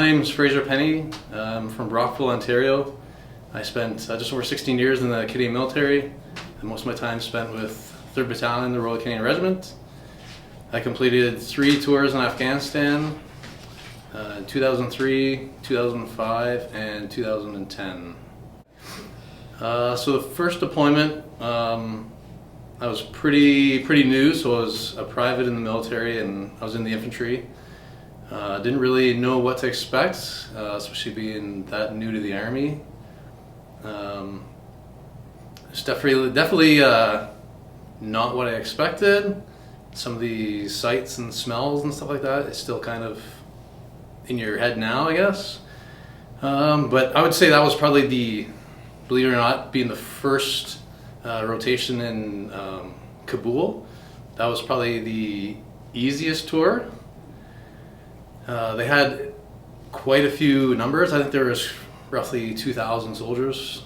name's Fraser I'm from Brockville, Ontario. I spent just over 16 years in the Canadian military, and most of my time spent with 3rd Battalion, the Royal Canadian Regiment. I completed 3 tours in Afghanistan in 2003, 2005, and 2010. So the first deployment, I was pretty new, so I was a private in the military and I was in the infantry. Didn't really know what to expect, especially being that new to the Army. It's definitely not what I expected. Some of the sights and smells and stuff like that is still kind of in your head now, I guess. But I would say that was probably believe it or not, being the first rotation in Kabul. That was probably the easiest tour. They had quite a few numbers. I think there was roughly 2,000 soldiers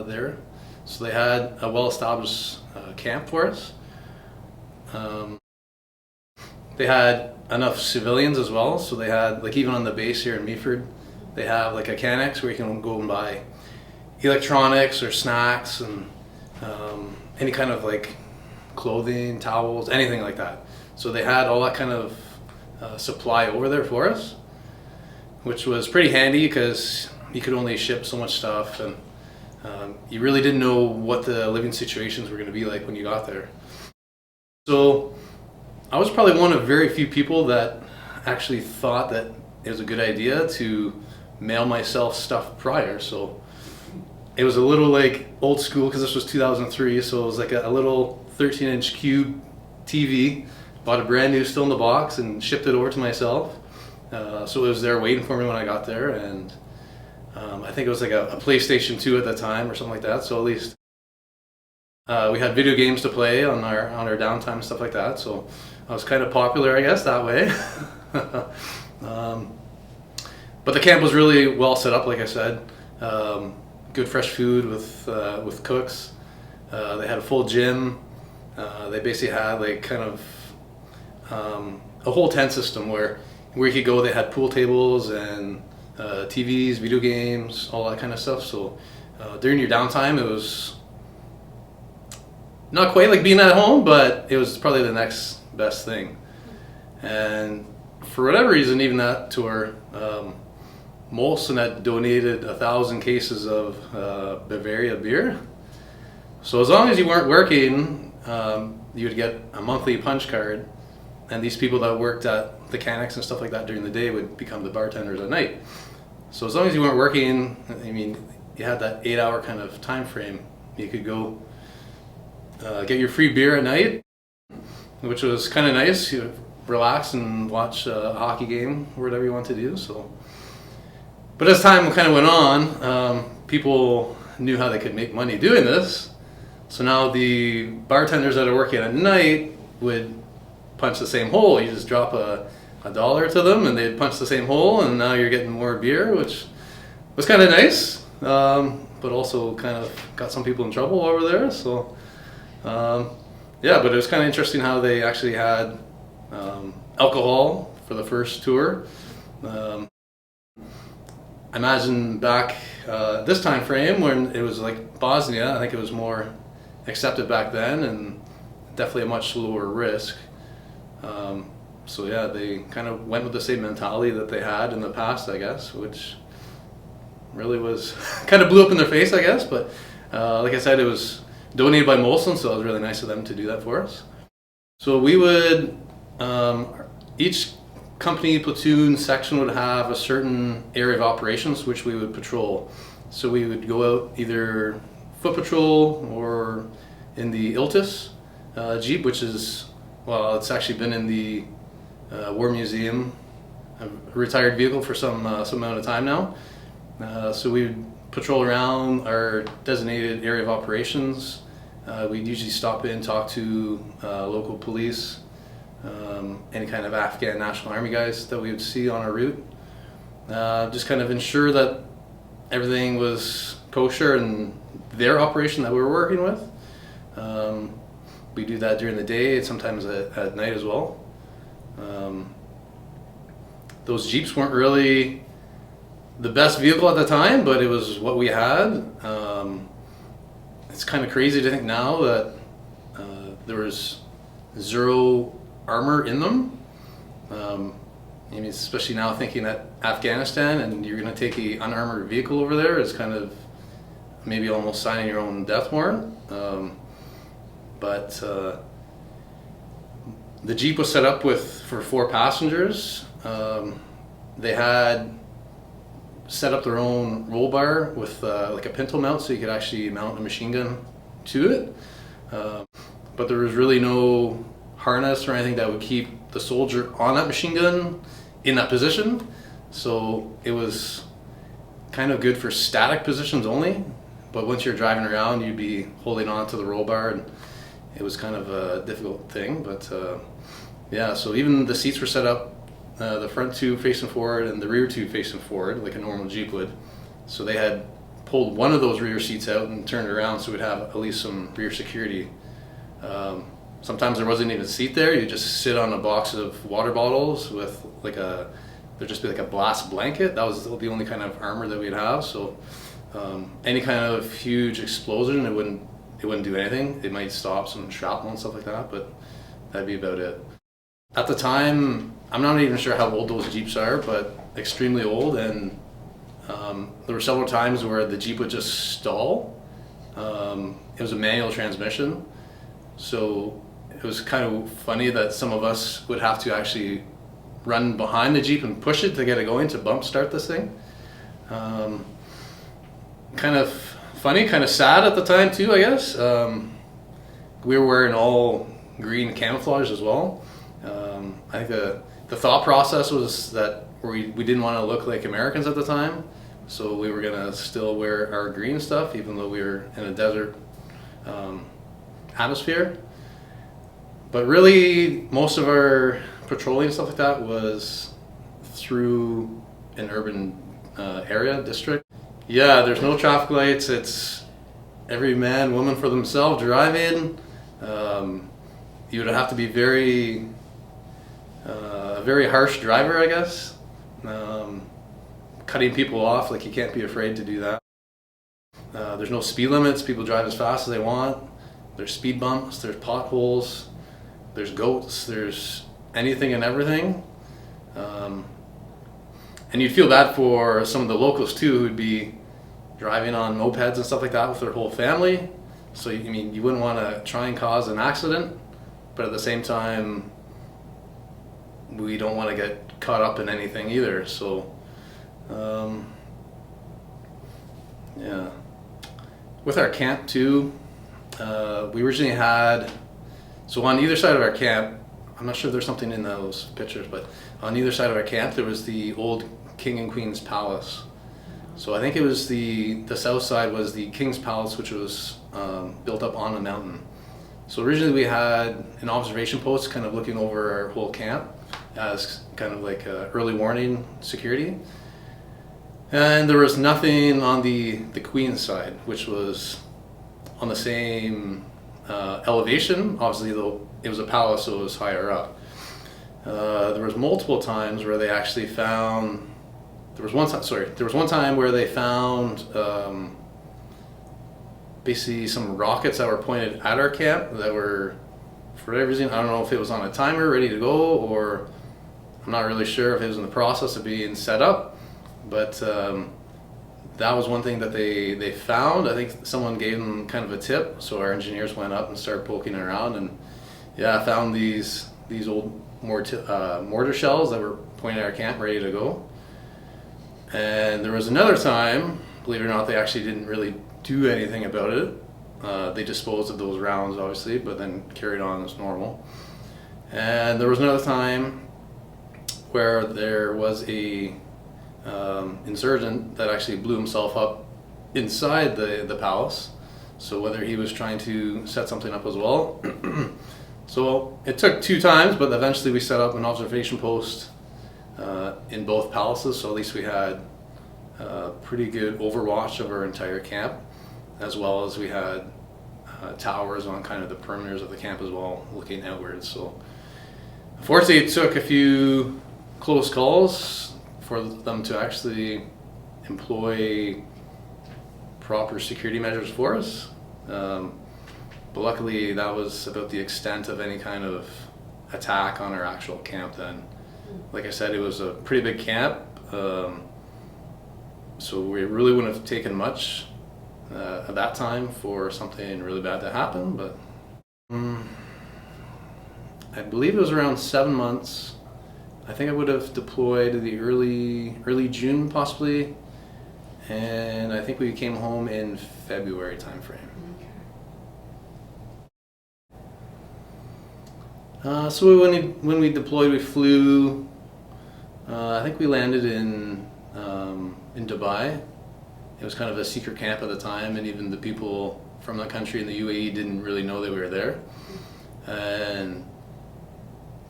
there. So they had a well-established camp for us. They had enough civilians as well. So they had, like, even on the base here in Meaford, they have like a Cannex where you can go and buy electronics or snacks and any kind of like clothing, towels, anything like that. So they had all that kind of supply over there for us, which was pretty handy because you could only ship so much stuff, and you really didn't know what the living situations were going to be like when you got there. So I was probably one of very few people that actually thought that it was a good idea to mail myself stuff prior. So it was a little like old school because this was 2003, so it was like a little 13-inch cube TV. Bought a brand new, still in the box, and shipped it over to myself. So it was there waiting for me when I got there, and I think it was like a PlayStation 2 at the time or something like that. So at least we had video games to play on our downtime and stuff like that. So I was kind of popular, I guess, that way. But the camp was really well set up, like I said. Good fresh food with cooks. They had a full gym. They basically had like kind of a whole tent system where you could go. They had pool tables and TVs, video games, all that kind of stuff. So during your downtime, it was not quite like being at home, but it was probably the next best thing. And for whatever reason, even that tour, Molson had donated 1,000 cases of Bavaria beer. So as long as you weren't working, you would get a monthly punch card, and these people that worked at the Cannex and stuff like that during the day would become the bartenders at night. So as long as you weren't working, I mean, you had that 8-hour kind of time frame. You could go get your free beer at night, which was kind of nice. You relax and watch a hockey game or whatever you want to do. So. But as time kind of went on, people knew how they could make money doing this. So now the bartenders that are working at night would punch the same hole. You just drop a $1 to them and they'd punch the same hole, and now you're getting more beer, which was kind of nice, but also kind of got some people in trouble over there. So yeah, but it was kind of interesting how they actually had alcohol for the first tour. I imagine back this time frame when it was like Bosnia, I think it was more accepted back then, and definitely a much lower risk. So yeah, they kind of went with the same mentality that they had in the past, I guess, which really was kind of blew up in their face, I guess. But like I said, it was donated by Molson, so it was really nice of them to do that for us. So we would, each company, platoon, section would have a certain area of operations which we would patrol. So we would go out either foot patrol or in the Iltis Jeep, which is, well, it's actually been in the War Museum, a retired vehicle for some amount of time now. So we would patrol around our designated area of operations. We'd usually stop in, talk to local police, any kind of Afghan National Army guys that we would see on our route. Just kind of ensure that everything was kosher in their operation that we were working with. We do that during the day and sometimes at night as well. Those Jeeps weren't really the best vehicle at the time, but it was what we had. It's kind of crazy to think now that there was zero armor in them. I mean, especially now thinking that Afghanistan and you're going to take an unarmored vehicle over there is kind of maybe almost signing your own death warrant. But the Jeep was set up for 4 passengers. They had set up their own roll bar with like a pintle mount, so you could actually mount a machine gun to it. But there was really no harness or anything that would keep the soldier on that machine gun in that position. So it was kind of good for static positions only. But once you're driving around, you'd be holding on to the roll bar, and it was kind of a difficult thing. But yeah, so even the seats were set up, the front 2 facing forward and the rear 2 facing forward, like a normal Jeep would. So they had pulled one of those rear seats out and turned it around so we'd have at least some rear security. Sometimes there wasn't even a seat there. You just sit on a box of water bottles with there'd just be like a blast blanket. That was the only kind of armor that we'd have. So any kind of huge explosion, it wouldn't do anything. It might stop some shrapnel and stuff like that, but that'd be about it. At the time, I'm not even sure how old those Jeeps are, but extremely old, and there were several times where the Jeep would just stall. It was a manual transmission, so it was kind of funny that some of us would have to actually run behind the Jeep and push it to get it going to bump start this thing. Kind of funny, kind of sad at the time too, I guess. We were wearing all green camouflage as well. I think the thought process was that we didn't want to look like Americans at the time, so we were gonna still wear our green stuff even though we were in a desert atmosphere. But really, most of our patrolling and stuff like that was through an urban area, district. Yeah, there's no traffic lights. It's every man, woman for themselves driving. You would have to be a very harsh driver, I guess. Cutting people off, like you can't be afraid to do that. There's no speed limits. People drive as fast as they want. There's speed bumps, there's potholes, there's goats, there's anything and everything. And you'd feel bad for some of the locals too, who'd be driving on mopeds and stuff like that with their whole family. So I mean, you wouldn't want to try and cause an accident, but at the same time, we don't want to get caught up in anything either. So, yeah. With our camp too, we originally had, so on either side of our camp, I'm not sure if there's something in those pictures, but on either side of our camp there was the old King and Queen's Palace. So I think it was the south side was the King's Palace, which was built up on a mountain. So originally we had an observation post kind of looking over our whole camp as kind of like early warning security. And there was nothing on the Queen's side, which was on the same elevation. Obviously, though, it was a palace, so it was higher up. There was multiple times where they actually found. There was one time where they found basically some rockets that were pointed at our camp that were, for whatever reason, I don't know if it was on a timer ready to go, or I'm not really sure if it was in the process of being set up, but that was one thing that they found. I think someone gave them kind of a tip, so our engineers went up and started poking around, and yeah, found these old mortar shells that were pointed at our camp ready to go. And there was another time, believe it or not, they actually didn't really do anything about it. They disposed of those rounds, obviously, but then carried on as normal. And there was another time where there was a insurgent that actually blew himself up inside the palace. So whether he was trying to set something up as well. So it took 2 times, but eventually we set up an observation post in both palaces, so at least we had pretty good overwatch of our entire camp, as well as we had towers on kind of the perimeters of the camp as well, looking outwards. So unfortunately it took a few close calls for them to actually employ proper security measures for us. But luckily that was about the extent of any kind of attack on our actual camp then. Like I said, it was a pretty big camp, so we really wouldn't have taken much at that time for something really bad to happen, but I believe it was around 7 months. I think I would have deployed the early June possibly, and I think we came home in February timeframe. So when we deployed, we flew. I think we landed in Dubai. It was kind of a secret camp at the time, and even the people from the country in the UAE didn't really know that we were there. And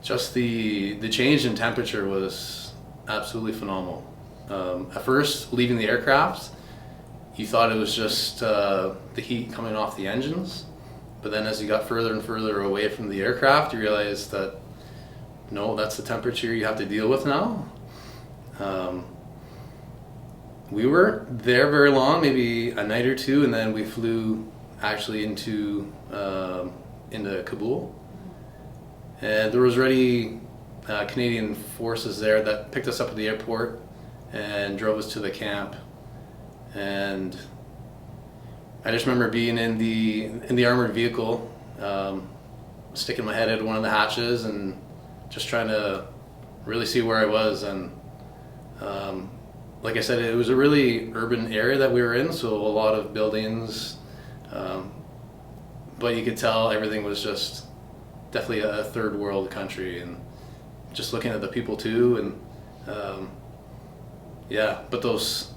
just the change in temperature was absolutely phenomenal. At first, leaving the aircraft, you thought it was just the heat coming off the engines. But then as you got further and further away from the aircraft, you realized that no, that's the temperature you have to deal with now. We were there very long, maybe a night or two, and then we flew actually into Kabul. And there was already Canadian forces there that picked us up at the airport and drove us to the camp. And I just remember being in the armored vehicle, sticking my head out one of the hatches and just trying to really see where I was. And like I said, it was a really urban area that we were in, so a lot of buildings, but you could tell everything was just definitely a third world country, and just looking at the people too, and yeah, but those,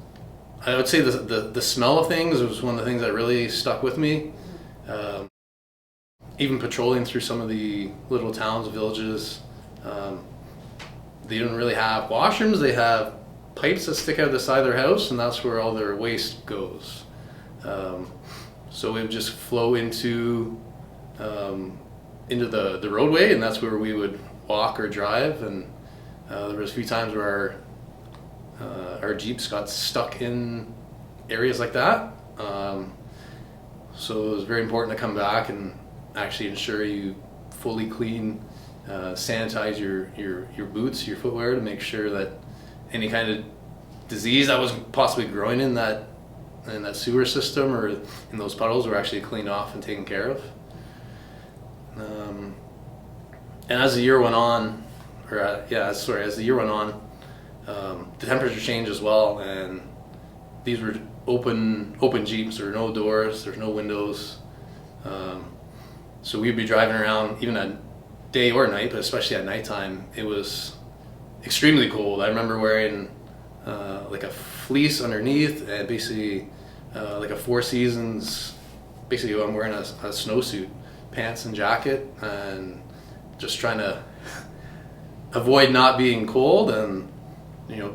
I would say the smell of things was one of the things that really stuck with me. Even patrolling through some of the little towns, villages, they don't really have washrooms. They have pipes that stick out of the side of their house, and that's where all their waste goes. So it would just flow into the roadway, and that's where we would walk or drive. And there was a few times where our Jeeps got stuck in areas like that. So it was very important to come back and actually ensure you fully clean, sanitize your boots, your footwear, to make sure that any kind of disease that was possibly growing in that sewer system or in those puddles were actually cleaned off and taken care of. And as the year went on, as the year went on, the temperature changed as well, and these were open Jeeps. There were no doors, there's no windows. So we'd be driving around even at day or night, but especially at nighttime, it was extremely cold. I remember wearing like a fleece underneath, and basically like a Four Seasons, basically I'm wearing a snowsuit, pants and jacket, and just trying to avoid not being cold and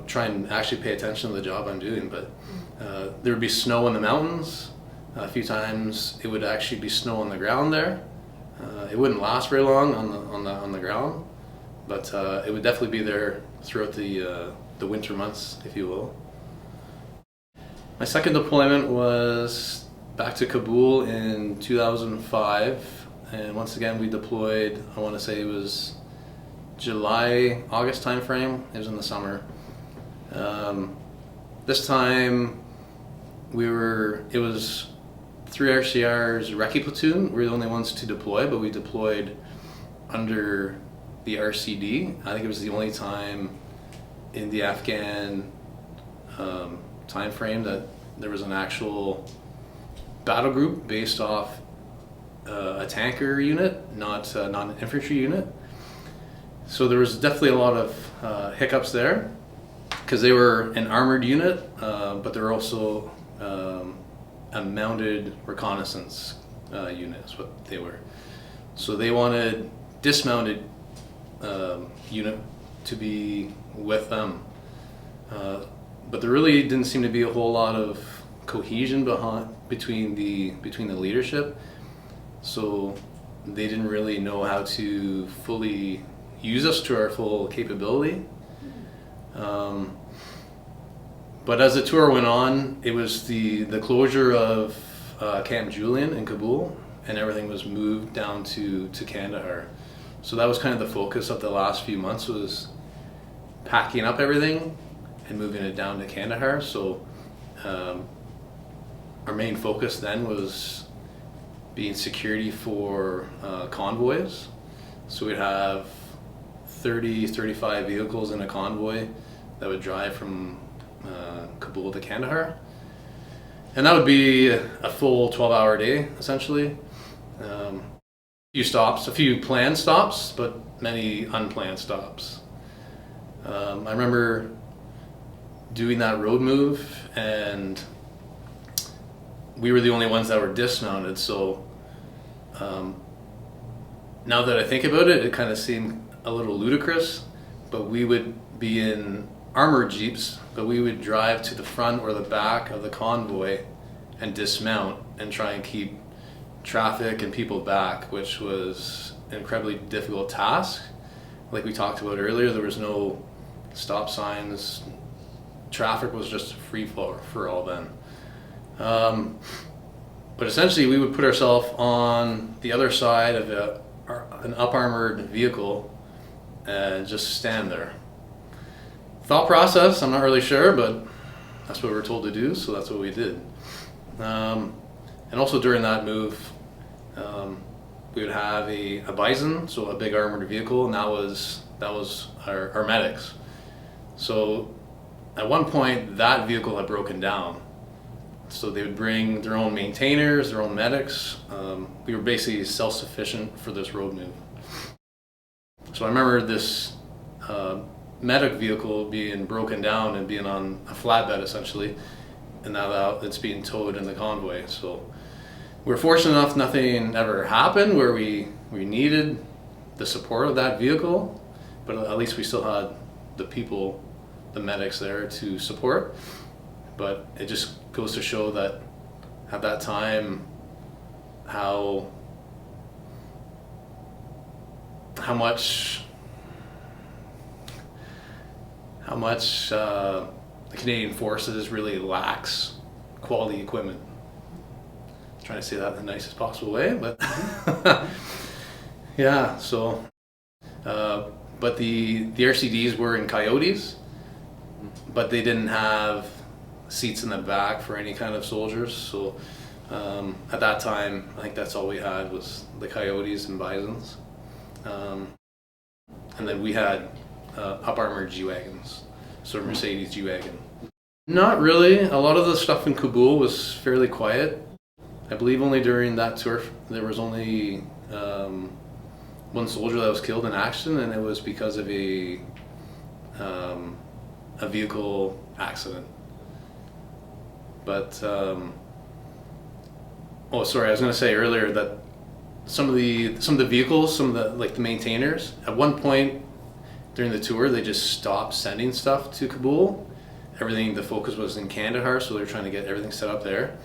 try and actually pay attention to the job I'm doing. But there would be snow in the mountains. A few times it would actually be snow on the ground there. It wouldn't last very long on the ground, but it would definitely be there throughout the winter months, if you will. My second deployment was back to Kabul in 2005, and once again we deployed, I want to say it was July, August time frame. It was in the summer. This time it was 3 RCR's recce platoon. We were the only ones to deploy, but we deployed under the RCD. I think it was the only time in the Afghan time frame that there was an actual battle group based off a tanker unit, not an infantry unit. So there was definitely a lot of hiccups there, because they were an armored unit, but they were also a mounted reconnaissance unit is what they were. So they wanted dismounted unit to be with them, but there really didn't seem to be a whole lot of cohesion between the leadership. So they didn't really know how to fully use us to our full capability. But as the tour went on, it was the closure of Camp Julian in Kabul, and everything was moved down to Kandahar. So that was kind of the focus of the last few months, was packing up everything and moving it down to Kandahar. So our main focus then was being security for convoys. So we'd have 35 vehicles in a convoy that would drive from Kabul to Kandahar. And that would be a full 12-hour day, essentially. A few stops, a few planned stops, but many unplanned stops. I remember doing that road move, and we were the only ones that were dismounted. So now that I think about it, it kind of seemed a little ludicrous, but we would be in armored jeeps, but we would drive to the front or the back of the convoy and dismount and try and keep traffic and people back, which was an incredibly difficult task. Like we talked about earlier, there was no stop signs. Traffic was just a free flow for all then. But essentially we would put ourselves on the other side of an up-armored vehicle and just stand there. Thought process, I'm not really sure, but that's what we were told to do, so that's what we did. And also during that move, we would have a bison, so a big armored vehicle, and that was our medics. So at one point, that vehicle had broken down. So they would bring their own maintainers, their own medics. We were basically self-sufficient for this road move. So I remember this medic vehicle being broken down and being on a flatbed essentially, and now it's being towed in the convoy. So we were fortunate enough nothing ever happened where we needed the support of that vehicle, but at least we still had the people, the medics there to support. But it just goes to show that at that time how much the Canadian Forces really lacks quality equipment. I'm trying to say that in the nicest possible way, but yeah. So, but the RCDs were in Coyotes, but they didn't have seats in the back for any kind of soldiers. So at that time, I think that's all we had was the Coyotes and Bisons, and then we had up armored G-Wagons, so Mercedes G-Wagon. Not really. A lot of the stuff in Kabul was fairly quiet. I believe only during that tour there was only one soldier that was killed in action, and it was because of a vehicle accident. But oh, sorry, I was going to say earlier that some of the vehicles, the maintainers, at one point during the tour, they just stopped sending stuff to Kabul. The focus was in Kandahar, so they're trying to get everything set up there.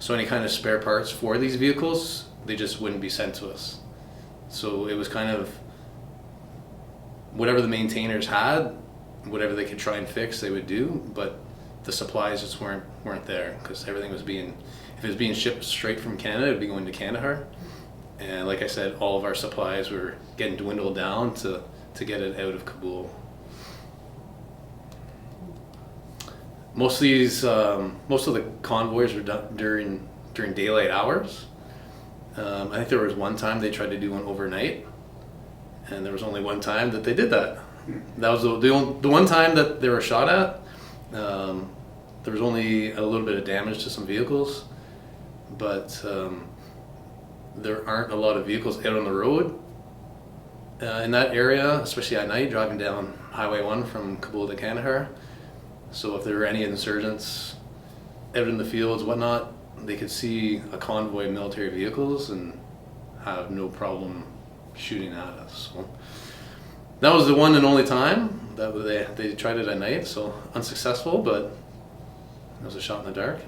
So any kind of spare parts for these vehicles, they just wouldn't be sent to us. So it was kind of whatever the maintainers had, whatever they could try and fix, they would do, but the supplies just weren't there, because everything was if it was being shipped straight from Canada, it would be going to Kandahar. And like I said, all of our supplies were getting dwindled down to get it out of Kabul. Most of the convoys were done during daylight hours. I think there was one time they tried to do one overnight, and there was only one time that they did that. That was the one time that they were shot at. There was only a little bit of damage to some vehicles, but there aren't a lot of vehicles out on the road in that area, especially at night, driving down Highway 1 from Kabul to Kandahar. So if there were any insurgents out in the fields, whatnot, they could see a convoy of military vehicles and have no problem shooting at us. So that was the one and only time that they tried it at night, so unsuccessful, but it was a shot in the dark.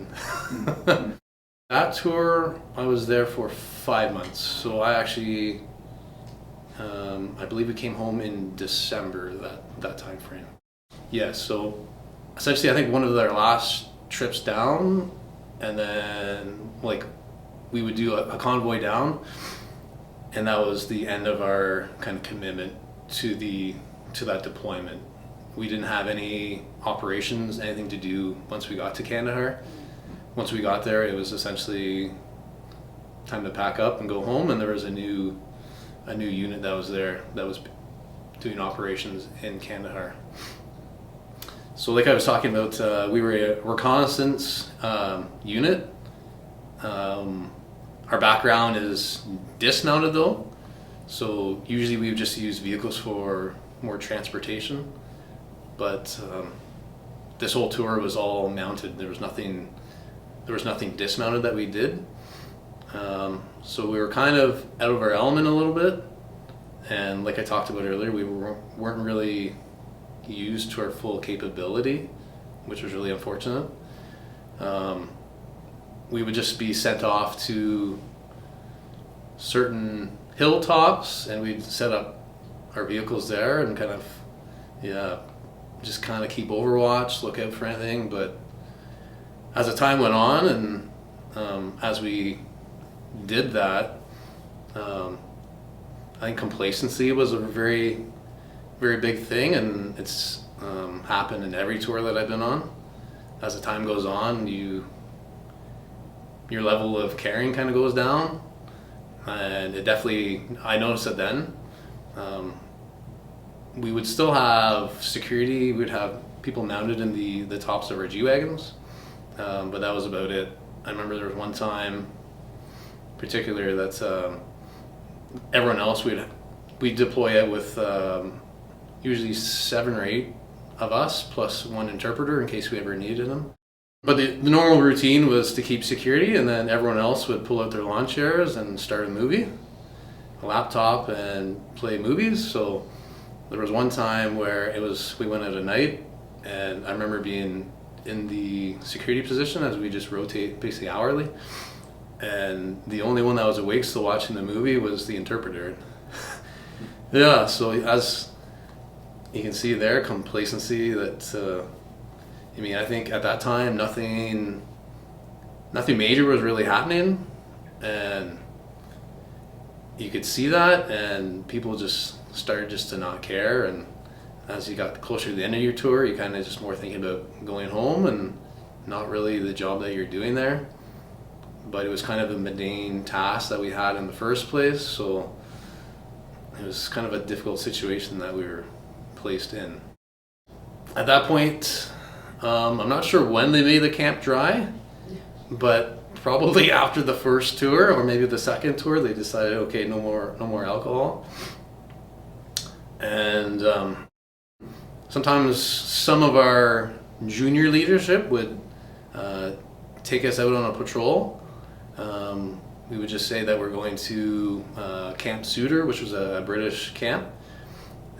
And that tour, I was there for 5 months. So I actually, I believe we came home in December, that time frame. Yeah, so essentially, I think one of their last trips down, and then like we would do a convoy down, and that was the end of our kind of commitment to that deployment. We didn't have any operations, anything to do once we got to Kandahar. Once we got there, it was essentially time to pack up and go home, and there was a new unit that was there that was doing operations in Kandahar. So like I was talking about, we were a reconnaissance unit. Our background is dismounted though, so usually we would just use vehicles for more transportation, but this whole tour was all mounted. There was nothing dismounted that we did. So we were kind of out of our element a little bit, and like I talked about earlier, we weren't really used to our full capability, which was really unfortunate. We would just be sent off to certain hilltops, and we'd set up our vehicles there and kind of, just kind of keep overwatch, look out for anything. But as the time went on, and as we did that, I think complacency was a very, very big thing, and it's happened in every tour that I've been on. As the time goes on, your level of caring kind of goes down, and it definitely, I noticed it then. We would still have security. We'd have people mounted in the tops of our G-Wagons, but that was about it. I remember there was one time particular that everyone else, we'd deploy it with usually 7 or 8 of us plus one interpreter in case we ever needed them. But the normal routine was to keep security, and then everyone else would pull out their lawn chairs and start a movie, a laptop, and play movies. So there was one time where we went out at night, and I remember being in the security position as we just rotate basically hourly, and the only one that was awake still watching the movie was the interpreter. Yeah, so as you can see there, complacency that, I think at that time nothing major was really happening, and you could see that, and people just started just to not care. And as you got closer to the end of your tour, you kind of just more thinking about going home and not really the job that you're doing there. But it was kind of a mundane task that we had in the first place, so it was kind of a difficult situation that we were placed in. At that point, I'm not sure when they made the camp dry, but probably after the first tour or maybe the second tour, they decided, okay, no more alcohol. And sometimes some of our junior leadership would take us out on a patrol. We would just say that we're going to Camp Suter, which was a British camp,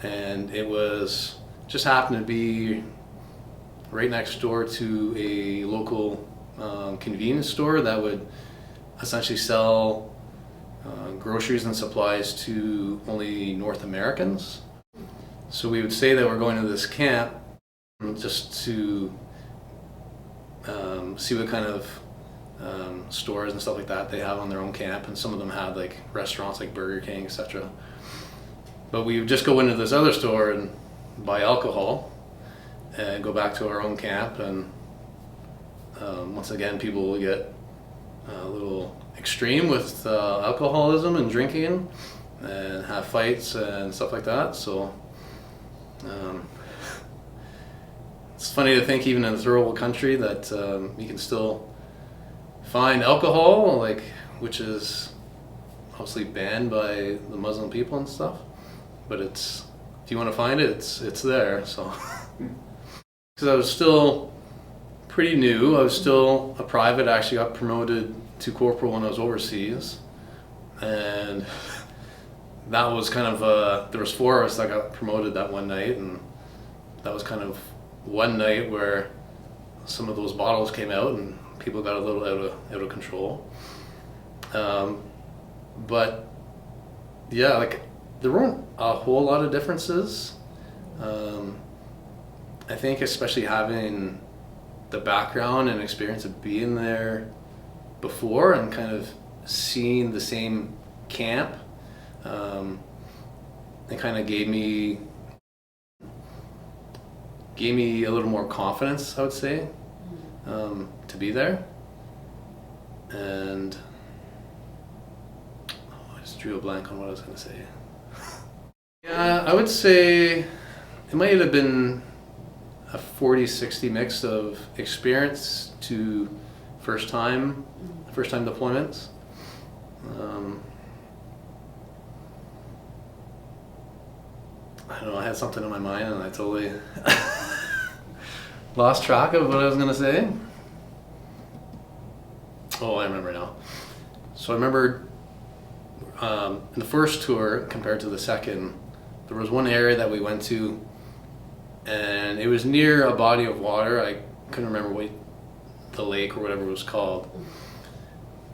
and it was just happened to be right next door to a local convenience store that would essentially sell groceries and supplies to only North Americans. So we would say that we're going to this camp just to see what kind of stores and stuff like that they have on their own camp, and some of them had like restaurants like Burger King, etc. But we would just go into this other store and buy alcohol and go back to our own camp, and once again people will get a little extreme with alcoholism and drinking and have fights and stuff like that. So it's funny to think even in a third world country that you can still find alcohol, like, which is obviously banned by the Muslim people and stuff, but if you want to find it, it's there. So because I was still pretty new, I was still a private. I actually got promoted to corporal when I was overseas, and that was kind of there was 4 of us that got promoted that one night, and that was kind of one night where some of those bottles came out and people got a little out of control. But yeah, like there weren't a whole lot of differences. I think especially having the background and experience of being there before and kind of seeing the same camp, it kind of gave me a little more confidence, I would say, to be there. And I just drew a blank on what I was going to say. Yeah, I would say it might have been a 40-60 mix of experience to first time deployments. I don't know, I had something in my mind and I totally lost track of what I was going to say. Oh, I remember now. So I remember in the first tour compared to the second, there was one area that we went to and it was near a body of water. I couldn't remember what the lake or whatever it was called.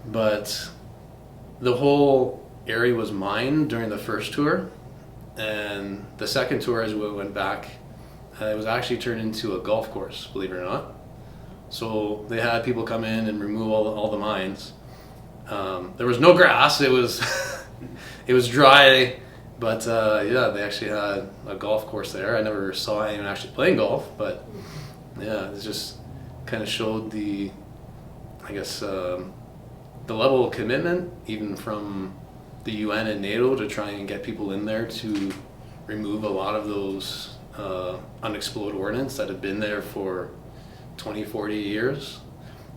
But the whole area was mined during the first tour. And the second tour, as we went back, it was actually turned into a golf course, believe it or not. So they had people come in and remove all the mines. There was no grass. It was it was dry, but yeah, they actually had a golf course there. I never saw anyone actually playing golf, but yeah, it just kind of showed the, I guess, the level of commitment, even from the UN and NATO, to try and get people in there to remove a lot of those unexploded ordnance that had been there for 20, 40 years.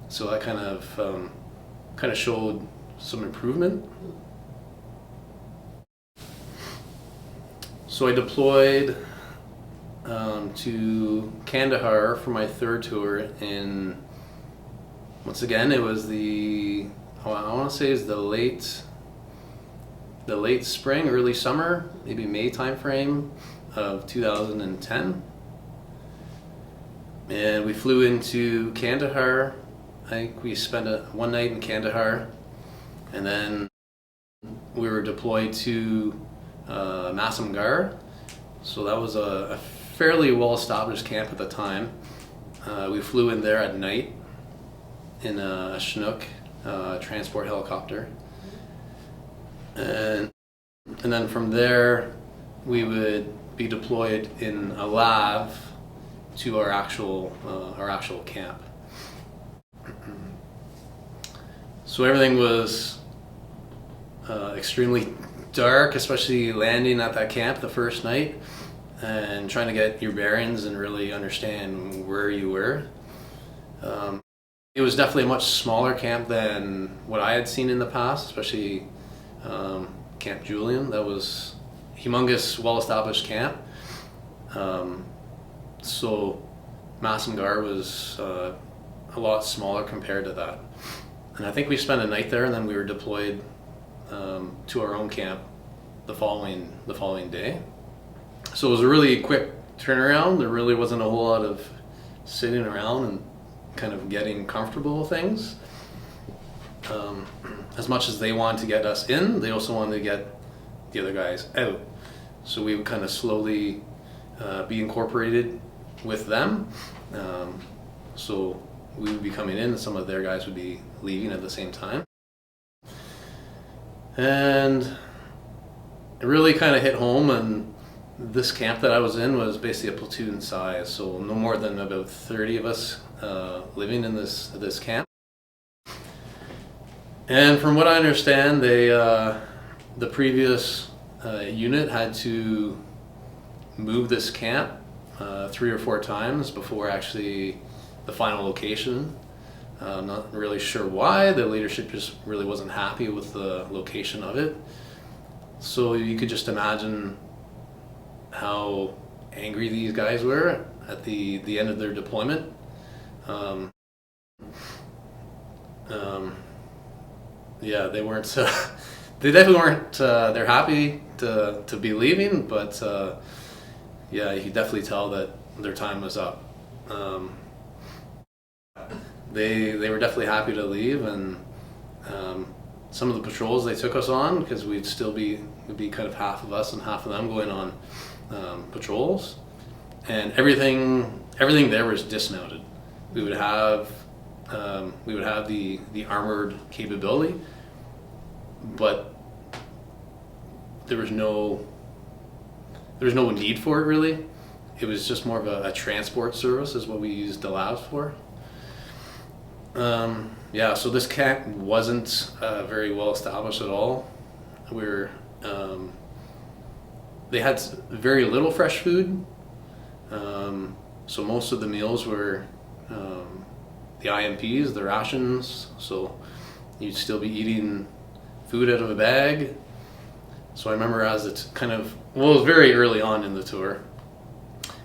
So that kind of showed some improvement. So I deployed to Kandahar for my third tour in, once again, it was I want to say it's the late spring, early summer, maybe May timeframe of 2010. And we flew into Kandahar. I think we spent one night in Kandahar, and then we were deployed to Masamgar. So that was a fairly well-established camp at the time. We flew in there at night in a Chinook transport helicopter. And then from there, we would be deployed in a LAV to our actual camp. So everything was extremely dark, especially landing at that camp the first night and trying to get your bearings and really understand where you were. It was definitely a much smaller camp than what I had seen in the past, especially Camp Julian. That was a humongous, well-established camp. So Masamgar was a lot smaller compared to that. And I think we spent a night there, and then we were deployed to our own camp the following day. So it was a really quick turnaround. There really wasn't a whole lot of sitting around and kind of getting comfortable with things. As much as they wanted to get us in, they also wanted to get the other guys out. So we would kind of slowly be incorporated with them. So we would be coming in and some of their guys would be leaving at the same time. And it really kind of hit home, and this camp that I was in was basically a platoon size, so no more than about 30 of us living in this camp. And from what I understand, the previous unit had to move this camp 3 or 4 times before actually the final location. Not really sure why. The leadership just really wasn't happy with the location of it. So you could just imagine how angry these guys were at the end of their deployment. Yeah, they weren't. They definitely weren't. They're happy to be leaving, but yeah, you could definitely tell that their time was up. They were definitely happy to leave, and some of the patrols they took us on, because we'd be kind of half of us and half of them going on patrols, and everything everything there was dismounted. We would have the armored capability, but there was no need for it really. It was just more of a transport service is what we used the labs for. Yeah, so this camp wasn't very well established at all. They had very little fresh food, so most of the meals were the IMPs, the rations, so you'd still be eating food out of a bag. So I remember as it it was very early on in the tour,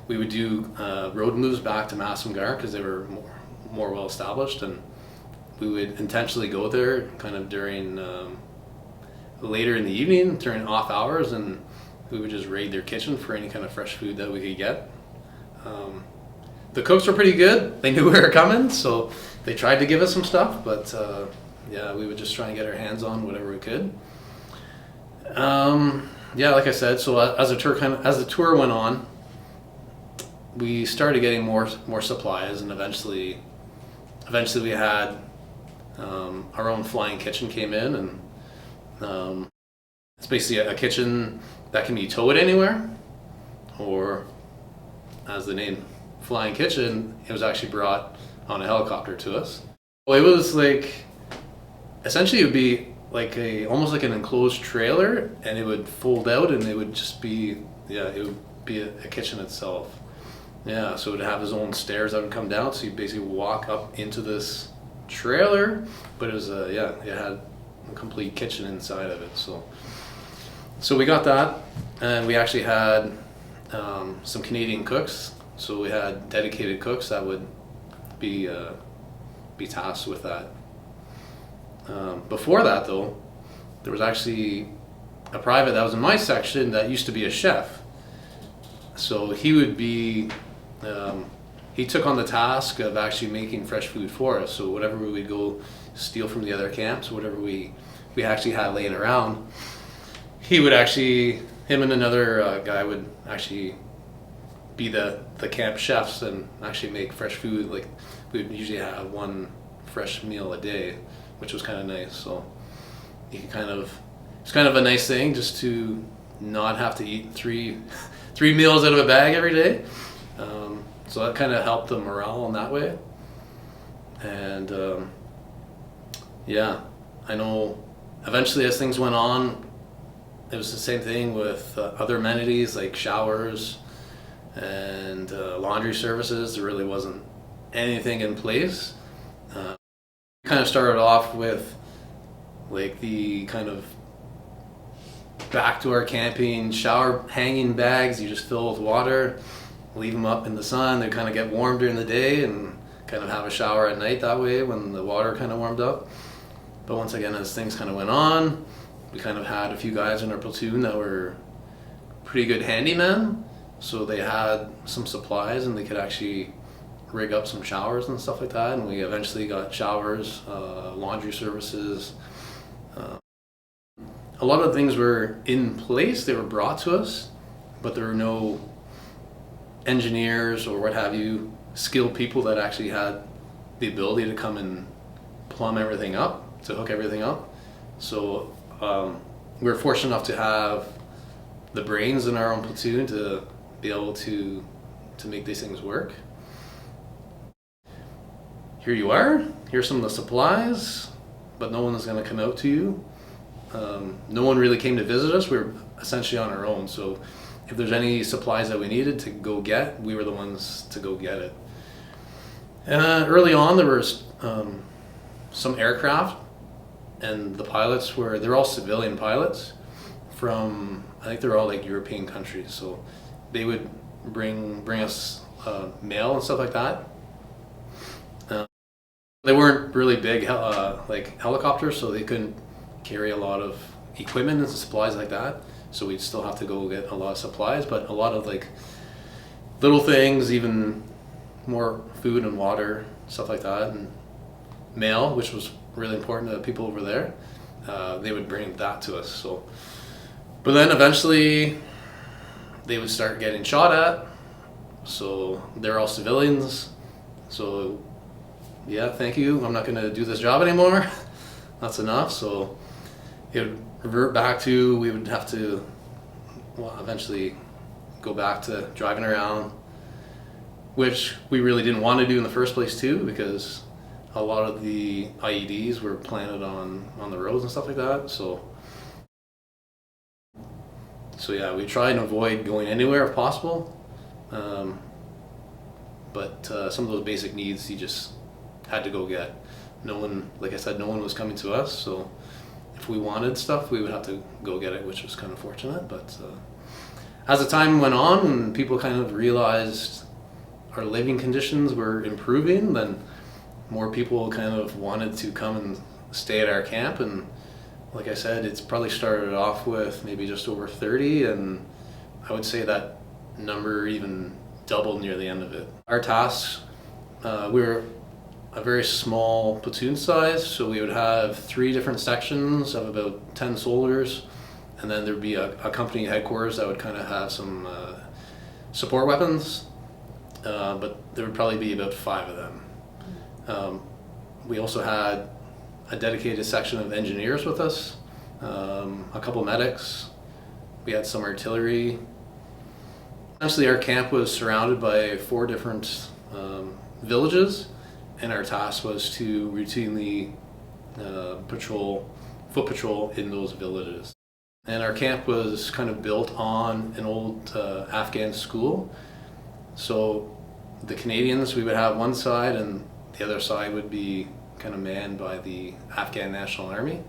we would do road moves back to Massamgar because they were more well established, and we would intentionally go there kind of during later in the evening during off hours, and we would just raid their kitchen for any kind of fresh food that we could get. The cooks were pretty good. They knew we were coming, so they tried to give us some stuff, but yeah, we would just try and get our hands on whatever we could. Yeah, like I said, so as the tour went on, we started getting more supplies, and eventually we had our own flying kitchen came in, and it's basically a kitchen that can be towed anywhere, or as the name flying kitchen, it was actually brought on a helicopter to us. Well, it was like essentially it would be like almost like an enclosed trailer, and it would fold out, and it would just be it would be a kitchen itself. Yeah, so it would have its own stairs that would come down, so you basically walk up into this trailer, but it was it had a complete kitchen inside of it. So we got that, and we actually had some Canadian cooks. So we had dedicated cooks that would be tasked with that. Before that, though, there was actually a private that was in my section that used to be a chef. So he would be, he took on the task of actually making fresh food for us. So whatever we would go steal from the other camps, whatever we actually had laying around, he would actually, him and another guy would actually be the camp chefs and actually make fresh food. Like we would usually have one fresh meal a day, which was kind of nice. So you can it's kind of a nice thing just to not have to eat three meals out of a bag every day. So that kind of helped the morale in that way. And yeah, I know eventually as things went on, it was the same thing with other amenities like showers and laundry services. There really wasn't anything in place. Kind of started off with like the kind of back to our camping shower hanging bags. You just fill with water, leave them up in the sun. They kind of get warm during the day, and kind of have a shower at night that way when the water kind of warmed up. But once again, as things kind of went on, we kind of had a few guys in our platoon that were pretty good handymen, so they had some supplies and they could actually rig up some showers and stuff like that. And we eventually got showers, laundry services. A lot of things were in place, they were brought to us, but there were no engineers or what have you, skilled people that actually had the ability to come and plumb everything up, to hook everything up. So we were fortunate enough to have the brains in our own platoon to be able to make these things work. Here you are, here's some of the supplies, but no one is going to come out to you. No one really came to visit us. We were essentially on our own, so if there's any supplies that we needed to go get, we were the ones to go get it. Early on, there was some aircraft, and the pilots they're all civilian pilots from, I think they're all like European countries, so they would bring us mail and stuff like that. They weren't really big like helicopters, so they couldn't carry a lot of equipment and supplies like that, so we'd still have to go get a lot of supplies, but a lot of like little things, even more food and water, stuff like that, and mail, which was really important to the people over there. They would bring that to us. But then eventually they would start getting shot at, So they're all civilians. So yeah, thank you. I'm not going to do this job anymore. That's enough. So it would revert back to, we would have to, well, eventually go back to driving around, which we really didn't want to do in the first place too, because a lot of the IEDs were planted on the roads and stuff like that. So yeah, we try and avoid going anywhere if possible. But some of those basic needs you just had to go get. No one, like I said, no one was coming to us, so if we wanted stuff, we would have to go get it, which was kind of fortunate. But as the time went on and people kind of realized our living conditions were improving, then more people kind of wanted to come and stay at our camp. And like I said, it's probably started off with maybe just over 30, and I would say that number even doubled near the end of it. Our tasks, we were a very small platoon size, so we would have 3 different sections of about 10 soldiers, and then there'd be a company headquarters that would kind of have some support weapons, but there would probably be about 5 of them. We also had a dedicated section of engineers with us, a couple medics, we had some artillery. Essentially, our camp was surrounded by 4 different villages, and our task was to routinely foot patrol in those villages. And our camp was kind of built on an old Afghan school. So the Canadians, we would have one side, and the other side would be kind of manned by the Afghan National Army.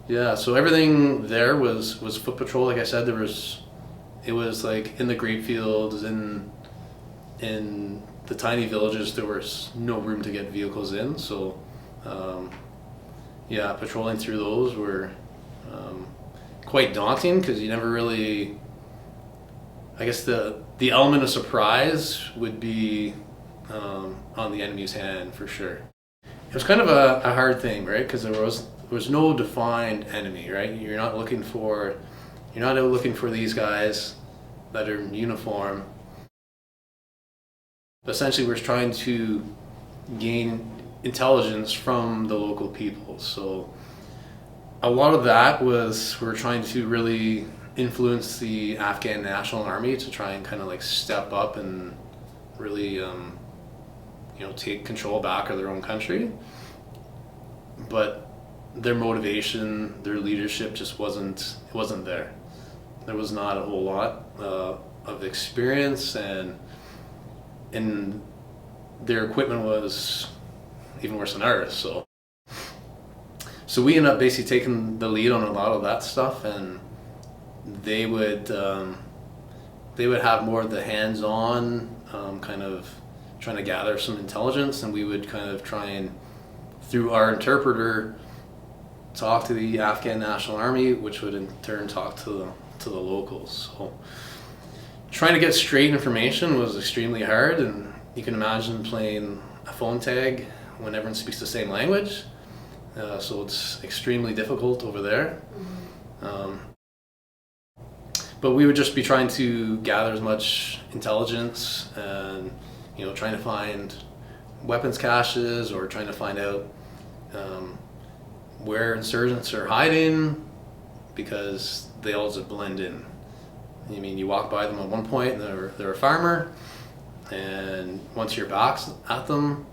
Yeah, so everything there was foot patrol. Like I said, it was like in the grape fields, in the tiny villages, there was no room to get vehicles in. So yeah, patrolling through those were quite daunting, because you never really, I guess the element of surprise would be on the enemy's hand for sure. It was kind of a hard thing, right? Because there was no defined enemy, right? You're not out looking for these guys that are in uniform. But essentially, we're trying to gain intelligence from the local people. So a lot of that was, we're trying to really influence the Afghan National Army to try and kind of like step up and really take control back of their own country. But their motivation, their leadership just wasn't there. There was not a whole lot of experience, and their equipment was even worse than ours. So we ended up basically taking the lead on a lot of that stuff, and they would have more of the hands-on kind of trying to gather some intelligence, and we would kind of try and, through our interpreter, talk to the Afghan National Army, which would in turn talk to the locals. So trying to get straight information was extremely hard, and you can imagine playing a phone tag when everyone speaks the same language. So it's extremely difficult over there. But we would just be trying to gather as much intelligence, and trying to find weapons caches, or trying to find out where insurgents are hiding, because they all just blend in. I mean, you walk by them at one point and they're a farmer, and once your back's at them,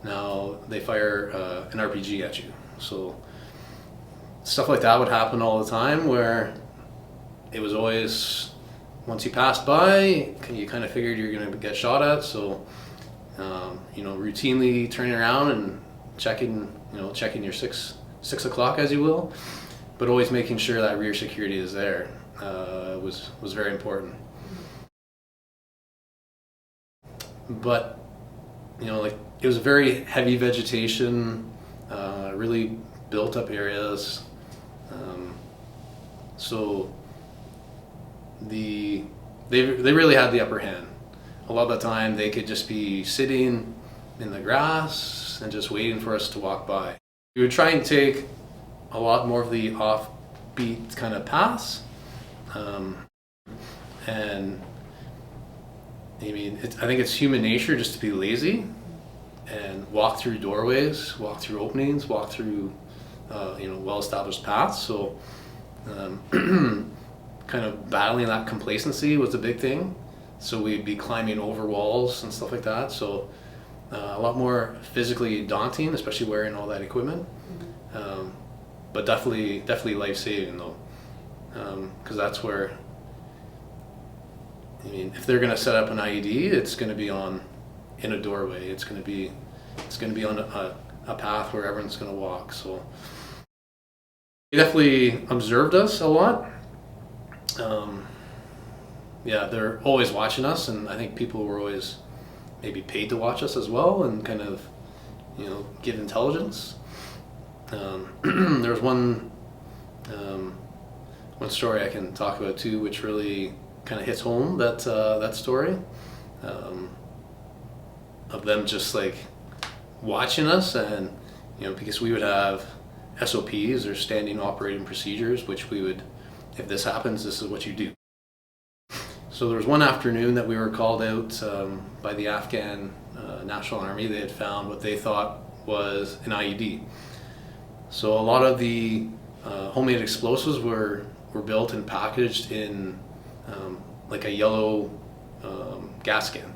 now they fire an RPG at you. So stuff like that would happen all the time, where it was always, once you passed by, you kind of figured you're going to get shot at. So routinely turning around and checking your six o'clock, as you will, but always making sure that rear security is there was very important. But it was very heavy vegetation, really built up areas. So they really had the upper hand. A lot of the time they could just be sitting in the grass and just waiting for us to walk by. We would try and take a lot more of the offbeat kind of paths, Um, and I mean, I think it's human nature just to be lazy and walk through doorways, walk through openings, walk through well-established paths. So kind of battling that complacency was a big thing. So we'd be climbing over walls and stuff like that. So a lot more physically daunting, especially wearing all that equipment. But definitely life-saving though, because that's where, I mean, if they're going to set up an IED, it's going to be in a doorway. It's going to be on a path where everyone's going to walk. So they definitely observed us a lot. Yeah, they're always watching us, and I think people were always maybe paid to watch us as well and kind of, give intelligence. There was one story I can talk about too, which really kind of hits home that story of them just like watching us, and because we would have SOPs or standing operating procedures, which we would, if this happens, this is what you do. So there was one afternoon that we were called out by the Afghan National Army. They had found what they thought was an IED. So a lot of the homemade explosives were built and packaged in like a yellow gas can.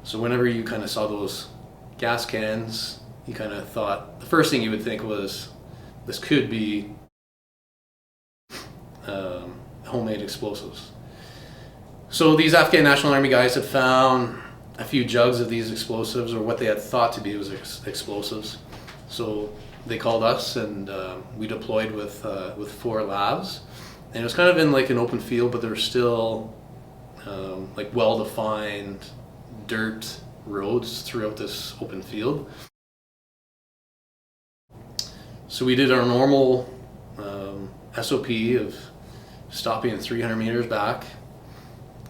So whenever you kind of saw those gas cans, you kind of thought, the first thing you would think was, this could be homemade explosives. So these Afghan National Army guys had found a few jugs of these explosives, or what they had thought to be was explosives. So they called us, and we deployed with 4 labs. And it was kind of in like an open field, but there were still like well-defined dirt roads throughout this open field. So we did our normal SOP of stopping at 300 meters back,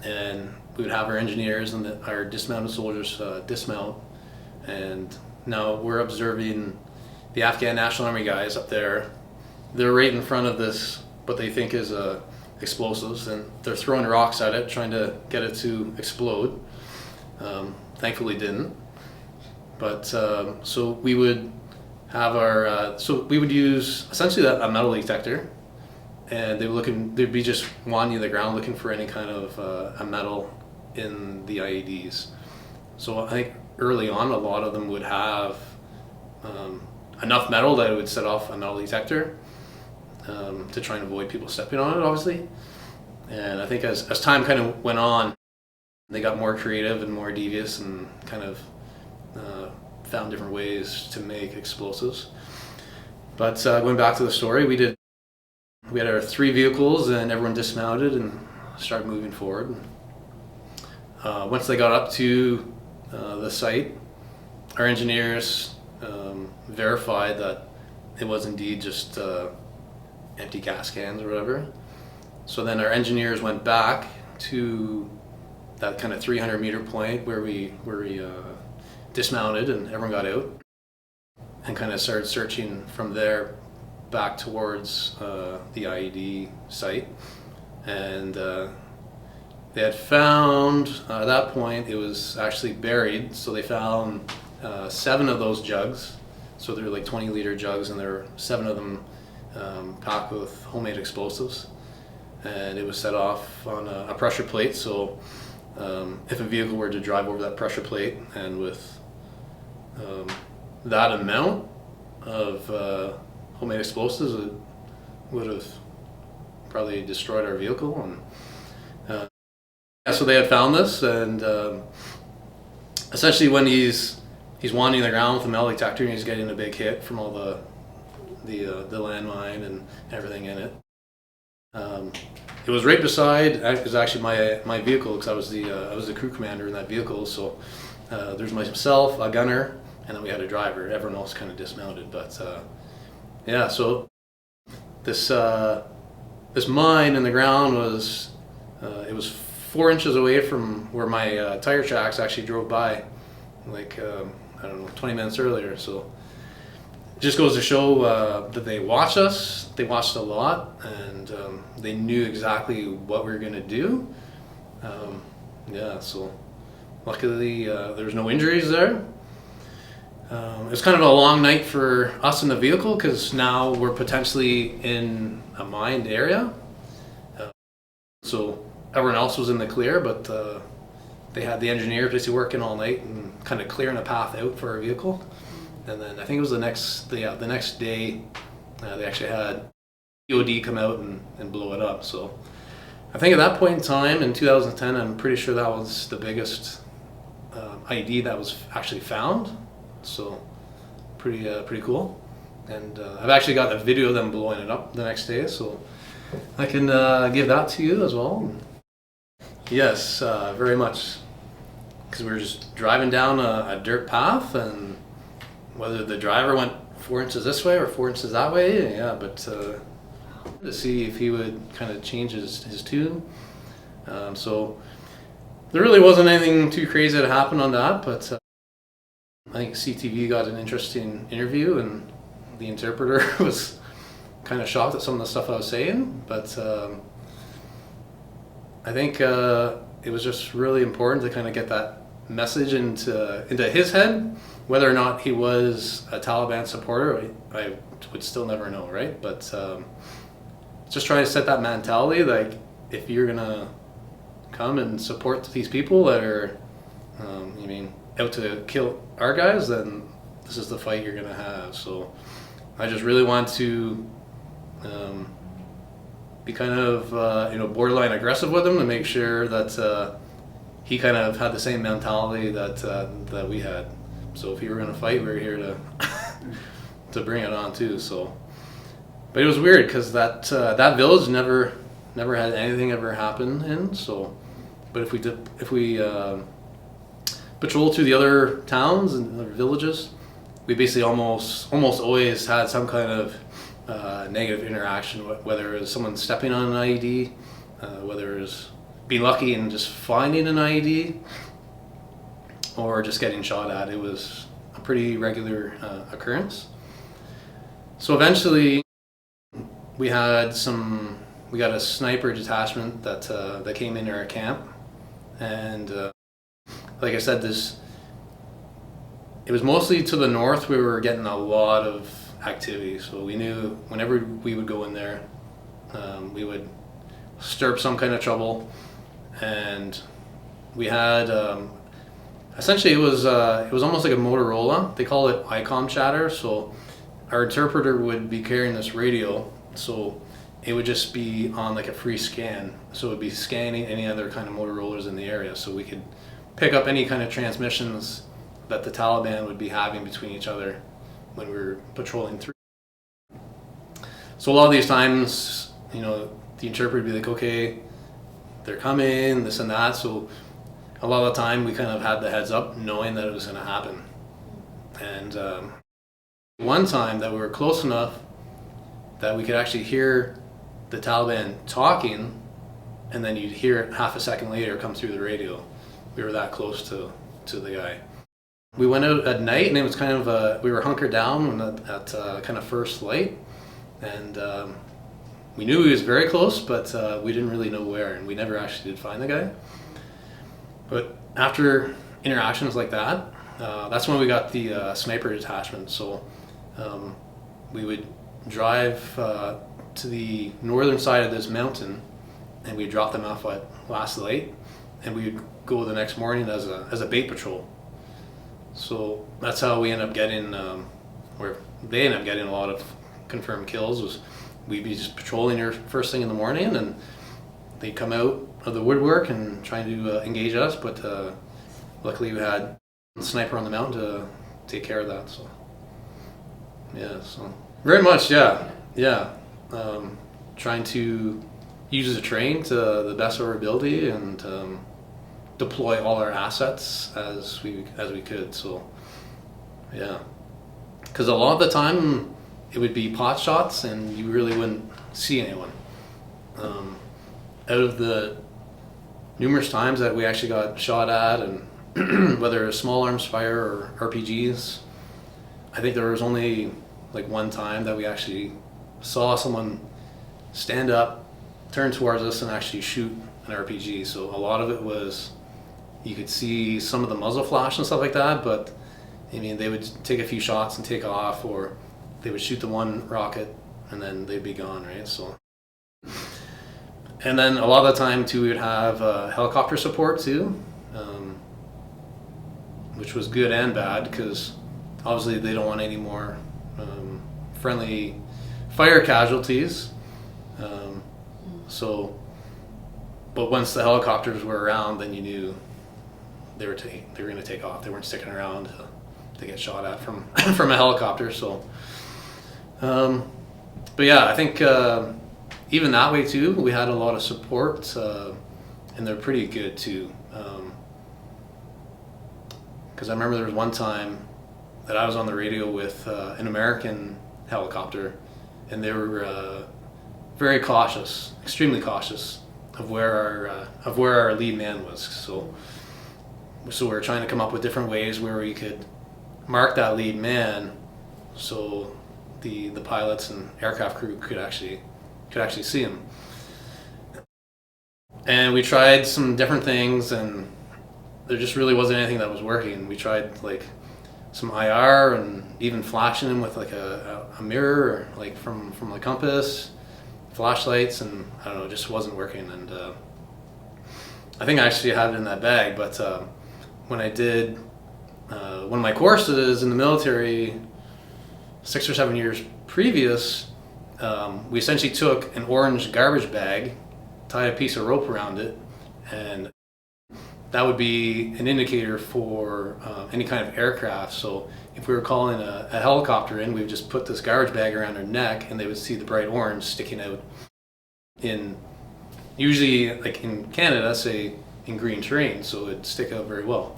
and we would have our engineers and our dismounted soldiers dismount. And now we're observing the Afghan National Army guys up there. They're right in front of this, what they think is explosives, and they're throwing rocks at it, trying to get it to explode. Thankfully didn't. But so we would have so we would use essentially a metal detector, and they'd be just wandering the ground looking for any kind of a metal in the IEDs. So I think early on, a lot of them would have enough metal that it would set off a metal detector to try and avoid people stepping on it, obviously. And I think as time kind of went on, they got more creative and more devious, and kind of found different ways to make explosives. But going back to the story, we had our 3 vehicles, and everyone dismounted and started moving forward. Once they got up to the site, our engineers verified that it was indeed just empty gas cans or whatever. So then our engineers went back to that kind of 300-meter point where we dismounted, and everyone got out, and kind of started searching from there back towards the IED site. And they had found, at that point, it was actually buried. So they found 7 of those jugs. So they were like 20-liter jugs, and there were 7 of them packed with homemade explosives. And it was set off on a pressure plate. So if a vehicle were to drive over that pressure plate, and with that amount of homemade explosives, it would have probably destroyed our vehicle. And so they had found this, and essentially when he's wandering the ground with a metal detector, and he's getting a big hit from all the landmine and everything in it. It was right beside, it was actually my vehicle, because I was the crew commander in that vehicle. So there's myself, a gunner, and then we had a driver. Everyone else kind of dismounted. But yeah, so this mine in the ground was it was 4 inches away from where my tire tracks actually drove by, like I don't know, 20 minutes earlier. So just goes to show that they watched us. They watched a lot, and they knew exactly what we were going to do. So luckily there was no injuries there. It was kind of a long night for us in the vehicle because now we're potentially in a mined area. So everyone else was in the clear, but they had the engineers basically working all night and kind of clearing a path out for our vehicle. And then I think it was the next day they actually had EOD come out and blow it up. So I think at that point in time in 2010, I'm pretty sure that was the biggest IED that was actually found. So pretty cool. And I've actually got a video of them blowing it up the next day, so I can give that to you as well. Yes, very much. Because we were just driving down a dirt path, and whether the driver went 4 inches this way or 4 inches that way, but to see if he would kind of change his tune. So there really wasn't anything too crazy that happened on that, but I think CTV got an interesting interview, and the interpreter was kind of shocked at some of the stuff I was saying, but I think it was just really important to kind of get that message into his head. Whether or not he was a Taliban supporter, I would still never know, right? But just trying to set that mentality, like if you're gonna come and support these people that are, out to kill our guys, then this is the fight you're gonna have. So I just really want to be kind of borderline aggressive with him to make sure that he kind of had the same mentality that we had. So if he were gonna fight, we were here to to bring it on too. So, but it was weird because that village never had anything ever happen in. So, but if we patrol to the other towns and other villages, we basically almost always had some kind of negative interaction, whether it was someone stepping on an IED, whether it was being lucky and just finding an IED, or just getting shot at. It was a pretty regular occurrence. So eventually we got a sniper detachment that came into our camp, and like I said, it was mostly to the north. We were getting a lot of activity, so we knew whenever we would go in there, we would stir up some kind of trouble. And we had essentially it was almost like a Motorola. They call it ICOM chatter. So our interpreter would be carrying this radio, so it would just be on like a free scan. So it would be scanning any other kind of Motorola's in the area, so we could pick up any kind of transmissions that the Taliban would be having between each other when we were patrolling through. So a lot of these times, the interpreter would be like, okay, they're coming, this and that. So a lot of the time we kind of had the heads up knowing that it was going to happen. And one time that we were close enough that we could actually hear the Taliban talking, and then you'd hear it half a second later come through the radio. We were that close to the guy. We went out at night, and it was kind of we were hunkered down at kind of first light, and we knew he was very close, but we didn't really know where, and we never actually did find the guy. But after interactions like that, that's when we got the sniper detachment. So we would drive to the northern side of this mountain, and we'd drop them off at last light, and we would go the next morning as a bait patrol. So that's how we end up getting, or they end up getting a lot of confirmed kills. Was we'd be just patrolling here first thing in the morning, and they'd come out of the woodwork and trying to engage us. But luckily we had a sniper on the mountain to take care of that. So yeah, so very much, yeah. Trying to use the terrain to the best of our ability and deploy all our assets as we could. So yeah, because a lot of the time it would be pot shots and you really wouldn't see anyone. Out of the numerous times that we actually got shot at, and whether it was small arms fire or RPGs, I think there was only like one time that we actually saw someone stand up, turn towards us, and actually shoot an RPG. So a lot of it was, you could see some of the muzzle flash and stuff like that, but I mean, they would take a few shots and take off, or they would shoot the one rocket and then they'd be gone, right? So, and then a lot of the time too, we would have helicopter support too, which was good and bad, because obviously they don't want any more friendly fire casualties. But once the helicopters were around, then you knew they were going to take off. They weren't sticking around to get shot at from from a helicopter. So, but yeah, I think even that way too, we had a lot of support, and they're pretty good too. Because I remember there was one time that I was on the radio with an American helicopter, and they were very cautious, extremely cautious of where our lead man was. So we're trying to come up with different ways where we could mark that lead man, so the pilots and aircraft crew could actually see him. And we tried some different things, and there just really wasn't anything that was working. We tried like some IR and even flashing him with like a mirror, or like from the compass, flashlights, and I don't know, it just wasn't working. And I think I actually had it in that bag, but when I did one of my courses in the military 6 or 7 years previous, we essentially took an orange garbage bag, tied a piece of rope around it, and that would be an indicator for any kind of aircraft. So if we were calling a helicopter in, we would just put this garbage bag around their neck, and they would see the bright orange sticking out in, usually like in Canada, say in green terrain, so it'd stick out very well.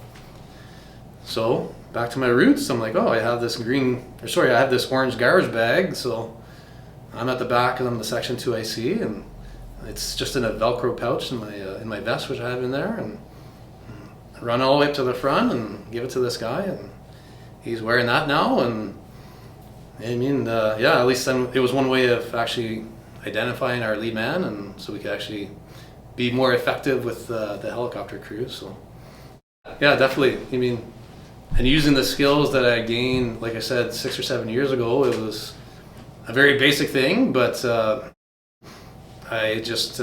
So back to my roots, I'm like, oh, I have this orange garbage bag, so I'm at the back and I'm the Section 2 IC, and it's just in a Velcro pouch in my vest, which I have in there, and run all the way up to the front and give it to this guy, and he's wearing that now. And I mean, yeah, at least then it was one way of actually identifying our lead man, and so we could actually be more effective with the helicopter crew. So yeah, definitely. I mean, and using the skills that I gained, like I said, 6 or 7 years ago, it was a very basic thing, but I just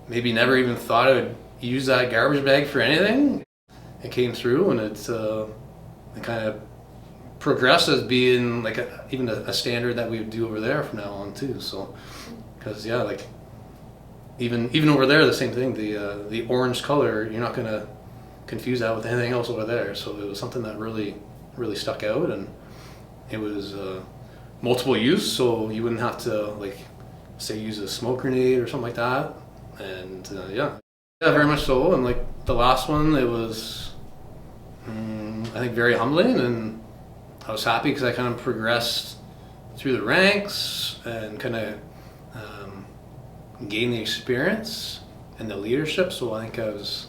maybe never even thought I would use that garbage bag for anything. It came through, and it kind of progressed as being like even a standard that we would do over there from now on too. So, because yeah, like even over there, the same thing. The orange color, you're not gonna confuse that with anything else over there. So it was something that really stuck out, and it was multiple use. So you wouldn't have to, like, say, use a smoke grenade or something like that. And yeah, very much so. And like the last one, it was I think very humbling, and I was happy because I kind of progressed through the ranks and kind of gained the experience and the leadership. So I think I was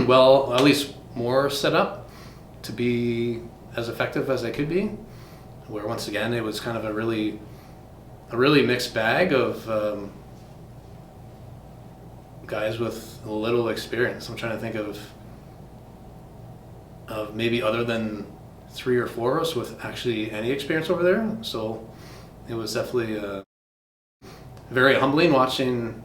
well, at least more set up to be as effective as I could be. Where once again, it was kind of a really mixed bag of guys with little experience. I'm trying to think of maybe other than 3 or 4 of us with actually any experience over there. So it was definitely very humbling watching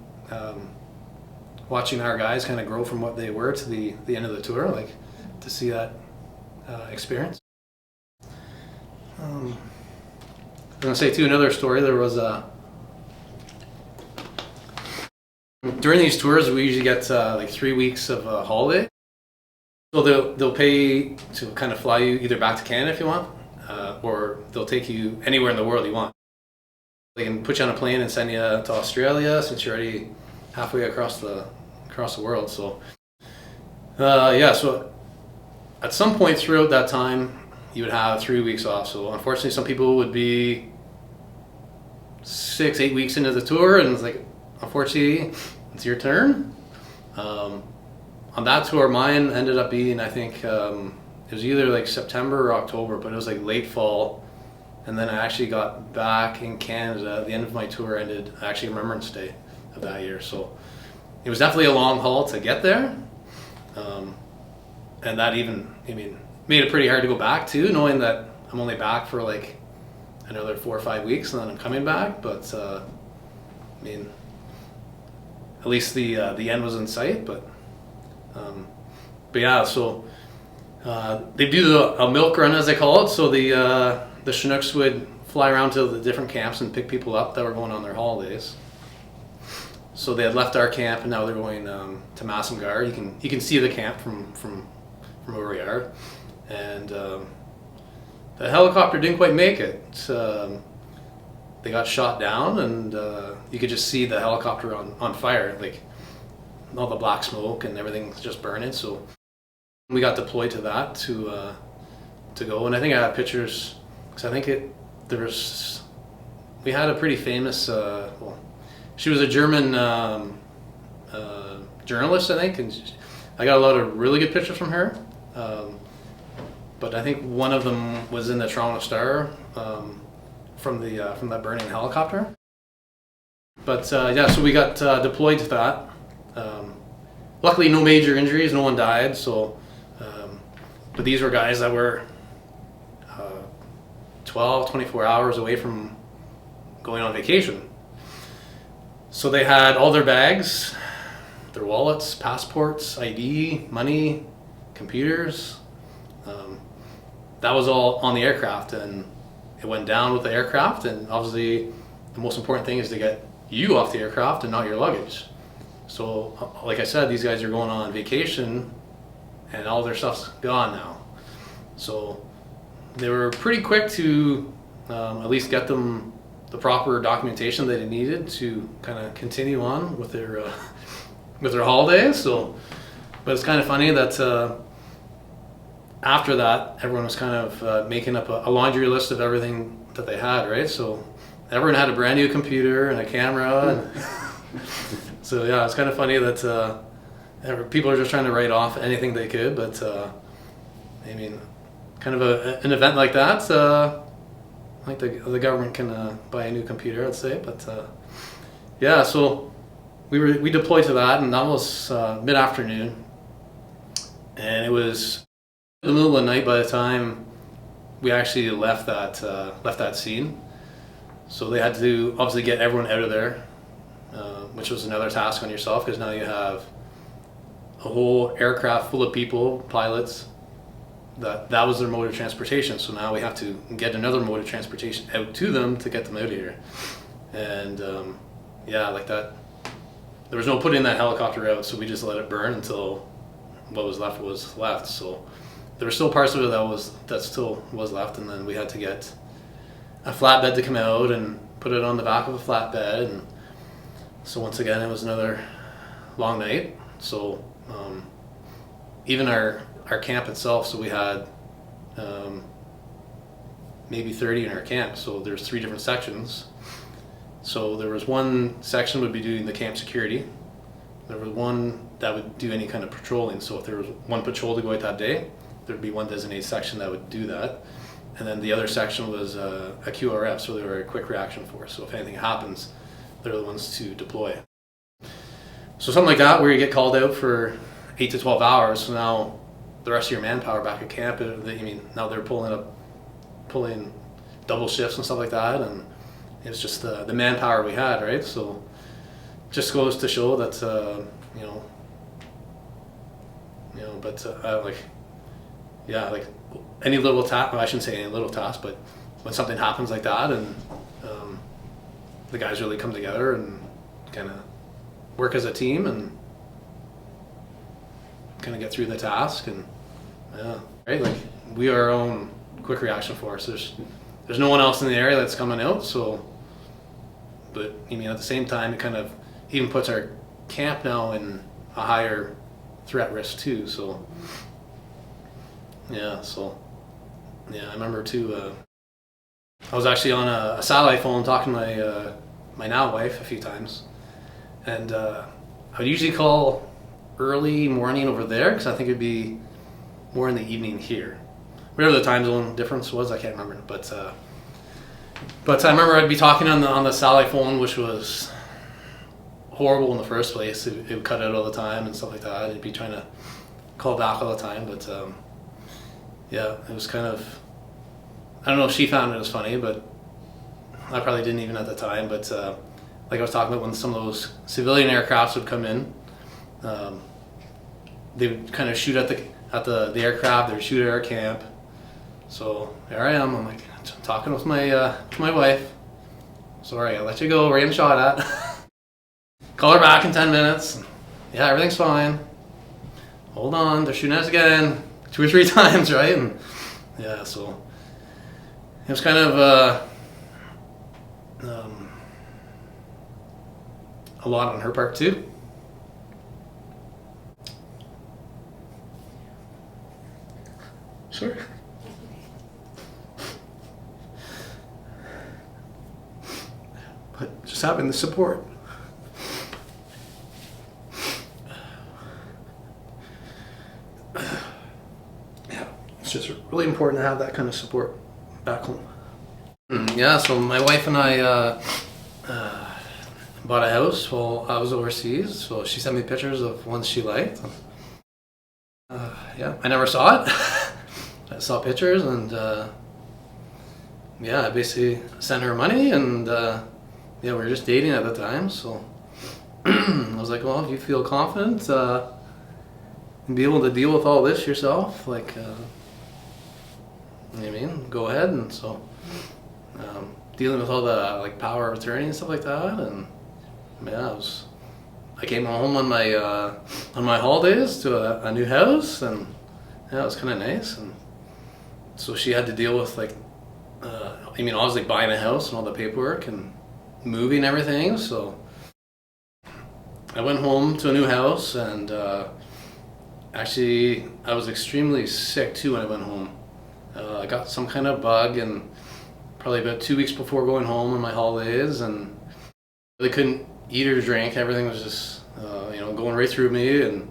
our guys kind of grow from what they were to the end of the tour, like to see that experience. I'm going to say too, another story. There was during these tours, we usually get like 3 weeks of a holiday. So they'll pay to kind of fly you either back to Canada if you want, or they'll take you anywhere in the world you want. They can put you on a plane and send you to Australia since you're already halfway across the world. So yeah, so at some point throughout that time, you would have 3 weeks off. So unfortunately, some people would be 6, 8 weeks into the tour, and it's like, unfortunately, it's your turn. On that tour, mine ended up being, I think, it was either like September or October, but it was like late fall. and then I actually got back in Canada. The end of my tour ended actually Remembrance Day of that year, so it was definitely a long haul to get there, and that even, made it pretty hard to go back too, knowing that I'm only back for like another 4 or 5 weeks and then I'm coming back. But at least the end was in sight. But yeah, so they do a milk run, as they call it. So the Chinooks would fly around to the different camps and pick people up that were going on their holidays. So they had left our camp and now they're going to Massamgar. You can see the camp from where we are, and the helicopter didn't quite make it. They got shot down, and you could just see the helicopter on fire, like all the black smoke and everything's just burning. So we got deployed to that to go, and I think I have pictures because I think we had a pretty famous. She was a German journalist, I think, and I got a lot of really good pictures from her. But I think one of them was in the Toronto Star from that burning helicopter. But yeah, so we got deployed to that. Luckily, no major injuries, no one died. So, but these were guys that were 12, 24 hours away from going on vacation. So they had all their bags, their wallets, passports, ID, money, computers. That was all on the aircraft, and it went down with the aircraft. And obviously, the most important thing is to get you off the aircraft and not your luggage. So, like I said, these guys are going on vacation, and all their stuff's gone now. So they were pretty quick to at least get them the proper documentation that they needed to kind of continue on with their holidays. So, but it's kind of funny that after that, everyone was kind of making up a laundry list of everything that they had, right? So everyone had a brand new computer and a camera, and so yeah, it's kind of funny that people are just trying to write off anything they could. But kind of an event like that, I think the government can buy a new computer, I'd say. But yeah, so we deployed to that, and that was mid-afternoon, and it was in the middle of the night by the time we actually left that scene. So they had to obviously get everyone out of there, which was another task on yourself, because now you have a whole aircraft full of people, pilots. That was their mode of transportation. So now we have to get another mode of transportation out to them to get them out of here. And yeah, like that. There was no putting that helicopter out, so we just let it burn until what was left was left. So there were still parts of it that still was left, and then we had to get a flatbed to come out and put it on the back of a flatbed. And so once again, it was another long night. So even our camp itself, so we had maybe 30 in our camp. So there's 3 different sections. So there was one section would be doing the camp security. There was one that would do any kind of patrolling. So if there was one patrol to go out that day, there'd be one designated section that would do that. And then the other section was a QRF, so they were a quick reaction force. So if anything happens, they're the ones to deploy. So something like that, where you get called out for 8 to 12 hours. So now the rest of your manpower back at camp, now they're pulling double shifts and stuff like that, and it's just the manpower we had, right? So just goes to show that like any little task. Well, I shouldn't say any little task, but when something happens like that, and the guys really come together and kind of work as a team and kind of get through the task. And yeah, right, like we are our own quick reaction force. There's no one else in the area that's coming out. So, but at the same time, it kind of even puts our camp now in a higher threat risk too. So yeah, I remember too. I was actually on a satellite phone talking to my now wife a few times, and I would usually call early morning over there because I think it'd be more in the evening here. Whatever the time zone difference was, I can't remember. But But I remember I'd be talking on the satellite phone, which was horrible in the first place. It would cut out all the time and stuff like that. I'd be trying to call back all the time, but yeah, it was kind of, I don't know if she found it as funny, but I probably didn't even at the time. But like I was talking about, when some of those civilian aircrafts would come in, they would kind of shoot at the aircraft. They would shoot at our camp. So there I am. I'm like talking with my wife. Sorry, I'll let you go. We're getting shot at. Call her back in 10 minutes. Yeah, everything's fine. Hold on, they're shooting at us again 2 or 3 times, right? And yeah, so it was kind of a lot on her part too. Sure. But just having the support. Yeah, it's just really important to have that kind of support back home. Yeah, so my wife and I bought a house while I was overseas. So she sent me pictures of ones she liked. Yeah, I never saw it. I saw pictures, and yeah, I basically sent her money, and yeah, we were just dating at the time. So I was like, well, if you feel confident and be able to deal with all this yourself, like, you know what I mean, go ahead. And so dealing with all the like power of attorney and stuff like that, and yeah, I came home on my holidays to a new house, and yeah, it was kind of nice. And so she had to deal with like, I mean, I was like buying a house and all the paperwork and moving and everything. So I went home to a new house, and actually I was extremely sick too when I went home. I got some kind of bug, and probably about 2 weeks before going home on my holidays, and really couldn't eat or drink. Everything was just you know, going right through me, and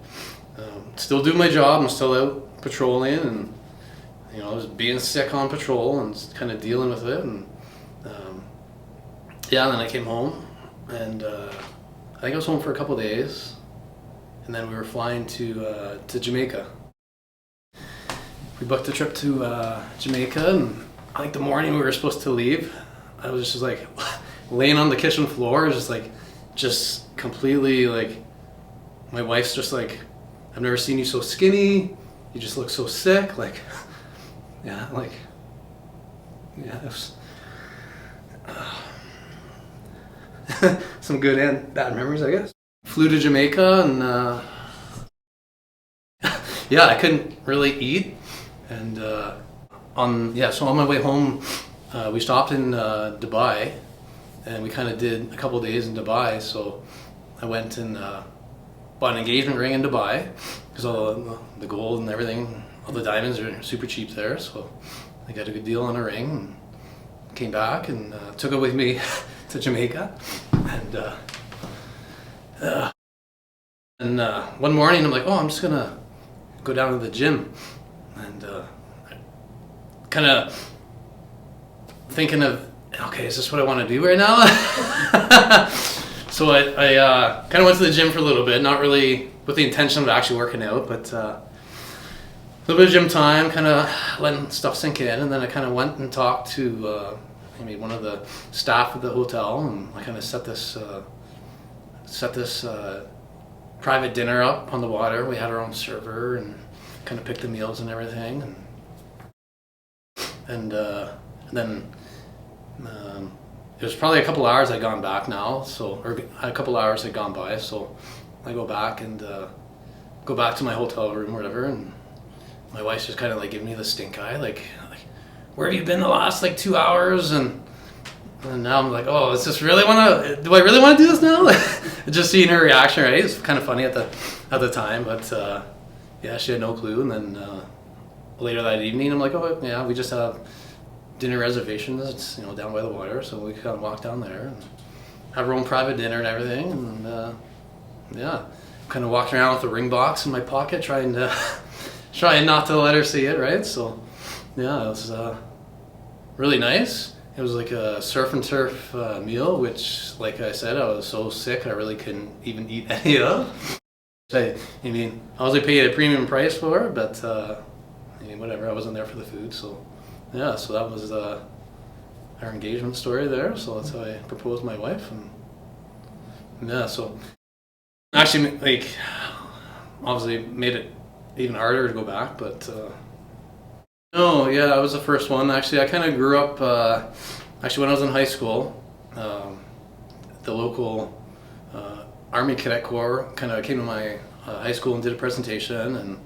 still doing my job. I'm still out patrolling, and you know, I was being sick on patrol and kind of dealing with it. And yeah, and then I came home, and I think I was home for a couple of days, and then we were flying to Jamaica. We booked a trip to Jamaica, and I think the morning we were supposed to leave, I was just like laying on the kitchen floor, just completely like, my wife's just like, I've never seen you so skinny, you just look so sick, like, yeah, like, yeah, it was some good and bad memories, I guess. Flew to Jamaica, and yeah, I couldn't really eat, and so on my way home, we stopped in Dubai, and we kind of did a couple days in Dubai. So I went and bought an engagement ring in Dubai, because all the gold and everything, all the diamonds are super cheap there. So I got a good deal on a ring, and came back and took it with me to Jamaica. And one morning I'm like, oh, I'm just gonna go down to the gym, and kind of thinking of, okay, is this what I want to do right now? So I kind of went to the gym for a little bit, not really with the intention of actually working out, but a little bit of gym time, kind of letting stuff sink in. And then I kind of went and talked to one of the staff at the hotel, and I kind of set this private dinner up on the water. We had our own server, and kind of picked the meals and everything. And then it was probably a couple hours I'd gone back now, or a couple hours had gone by, so I go back to my hotel room or whatever, and my wife's just kind of like giving me the stink eye, like where have you been the last like 2 hours? And now I'm like, oh, do I really want to do this now? Just seeing her reaction, right? It's kind of funny at the time, but yeah, she had no clue. And then later that evening, I'm like, oh yeah, we just have dinner reservations. It's down by the water, so we kind of walk down there and have our own private dinner and everything. And yeah, kind of walking around with a ring box in my pocket, trying not to let her see it, right? So yeah, it was really nice. It was like a surf and turf meal, which, like I said, I was so sick I really couldn't even eat any of. I mean, I was paid a premium price for it, but I mean, whatever. I wasn't there for the food, so yeah. So that was our engagement story there. So that's how I proposed my wife, and yeah. So actually, like, obviously made it even harder to go back, but. No, yeah, I was the first one. Actually, I kind of grew up, actually when I was in high school, the local Army Cadet Corps kind of came to my high school and did a presentation, and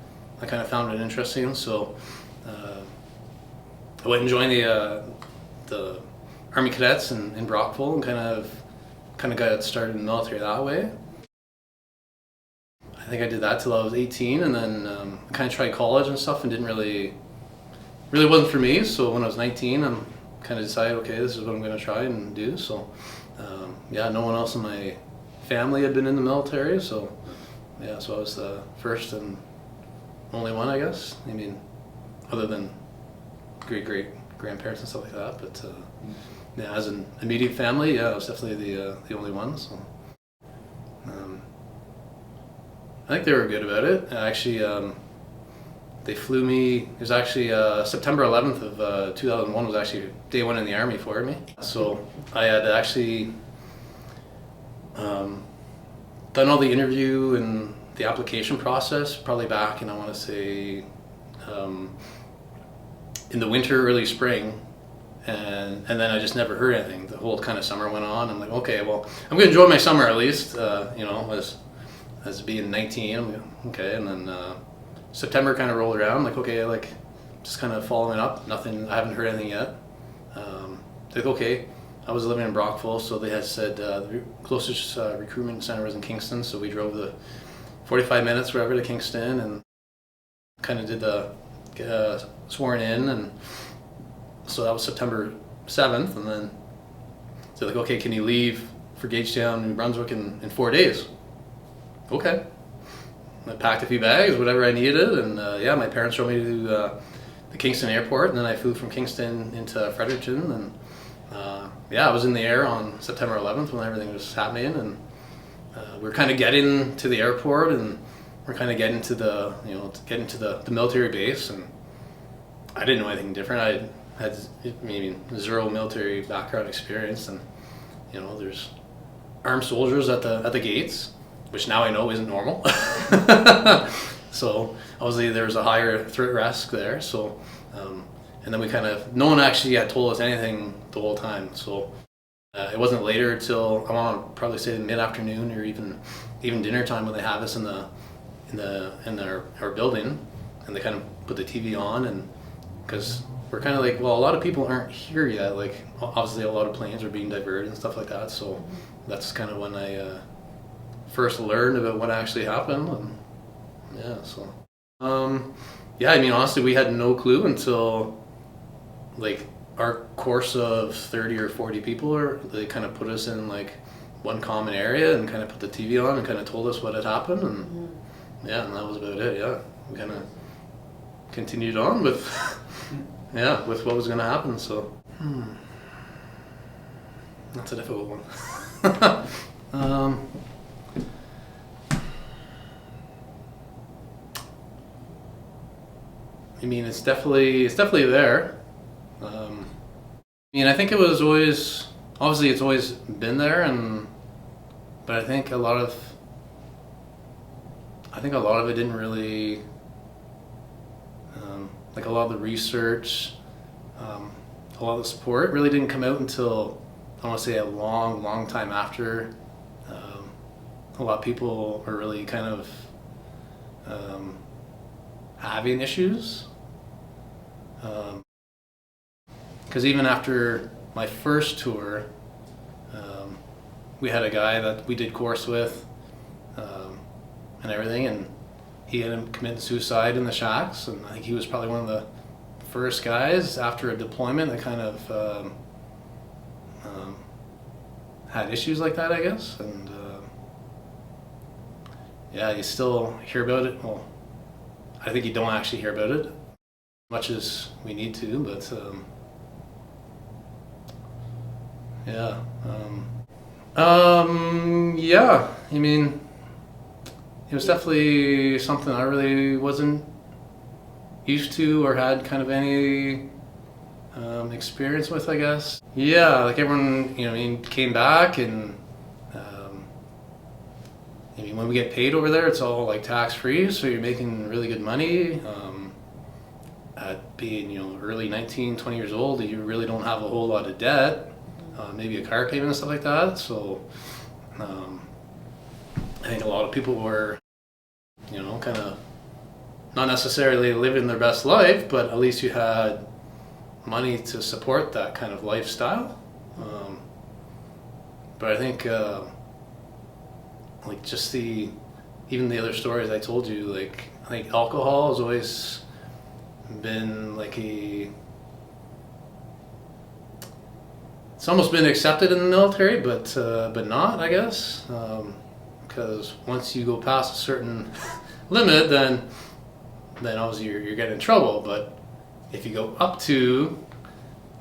I kind of found it interesting, so I went and joined the Army Cadets in Brockville and kind of got started in the military that way. I think I did that till I was 18, and then I kind of tried college and stuff and didn't really wasn't for me. So when I was 19, I'm kind of decided, okay, this is what I'm going to try and do. So yeah, no one else in my family had been in the military, so yeah, so I was the first and only one, I guess. I mean, other than great grandparents and stuff like that, but yeah, as an immediate family, yeah, I was definitely the only one. So I think they were good about it. Actually. They flew me, it was actually September 11th of 2001 was actually day one in the Army for me. So I had actually done all the interview and the application process probably back in, I want to say, in the winter, early spring. And then I just never heard anything. The whole kind of summer went on. I'm like, okay, well, I'm going to enjoy my summer at least, you know, as being 19. I'm like, okay, and then September kind of rolled around, like, okay, like, just kind of following up, nothing, I haven't heard anything yet. Like, okay, I was living in Brockville, so they had said the closest recruitment center was in Kingston, so we drove the 45 minutes wherever to Kingston and kind of did the sworn in, and so that was September 7th, and then they're like, okay, can you leave for Gagetown, New Brunswick in 4 days? Okay. I packed a few bags, whatever I needed, and yeah, my parents drove me to the Kingston airport, and then I flew from Kingston into Fredericton, and yeah, I was in the air on September 11th when everything was happening, and we were kind of getting to the airport, and we're kind of getting to the military base, and I didn't know anything different. I had maybe zero military background experience, and you know, there's armed soldiers at the gates, which now I know isn't normal. So obviously there was a higher threat risk there. So, and then no one actually had told us anything the whole time. So it wasn't later till I want to probably say mid-afternoon or even dinner time when they have us in our building, and they kind of put the TV on, and because we're kind of like, well, a lot of people aren't here yet. Like obviously a lot of planes are being diverted and stuff like that. So that's kind of when I first learned about what actually happened, and yeah, so yeah, I mean, honestly, we had no clue until like our course of 30 or 40 people, they kind of put us in like one common area and kind of put the TV on and kind of told us what had happened, and yeah, and that was about it. Yeah, we kind of continued on with yeah, with what was going to happen. So that's a difficult one. I mean, it's definitely there. I mean, I think it was always, obviously it's always been there, but I think a lot of it didn't really, like a lot of the research, a lot of the support really didn't come out until, I want to say, a long time after. A lot of people are really kind of having issues. Because even after my first tour, we had a guy that we did course with and everything, and he had committed suicide in the shacks, and I think he was probably one of the first guys after a deployment that kind of had issues like that, I guess. And yeah, you still hear about it. Well, I think you don't actually hear about it much as we need to, but Yeah. Yeah. I mean, it was definitely something I really wasn't used to or had kind of any experience with, I guess. Yeah, like everyone, I mean, came back and I mean, when we get paid over there, it's all like tax free, so you're making really good money. At being, early 19, 20 years old, you really don't have a whole lot of debt, maybe a car payment and stuff like that. So I think a lot of people were, kind of not necessarily living their best life, but at least you had money to support that kind of lifestyle. But I think, like just even the other stories I told you, like I think alcohol has always been like it's almost been accepted in the military, but not, I guess, because once you go past a certain limit, then obviously you're getting in trouble. But if you go up to,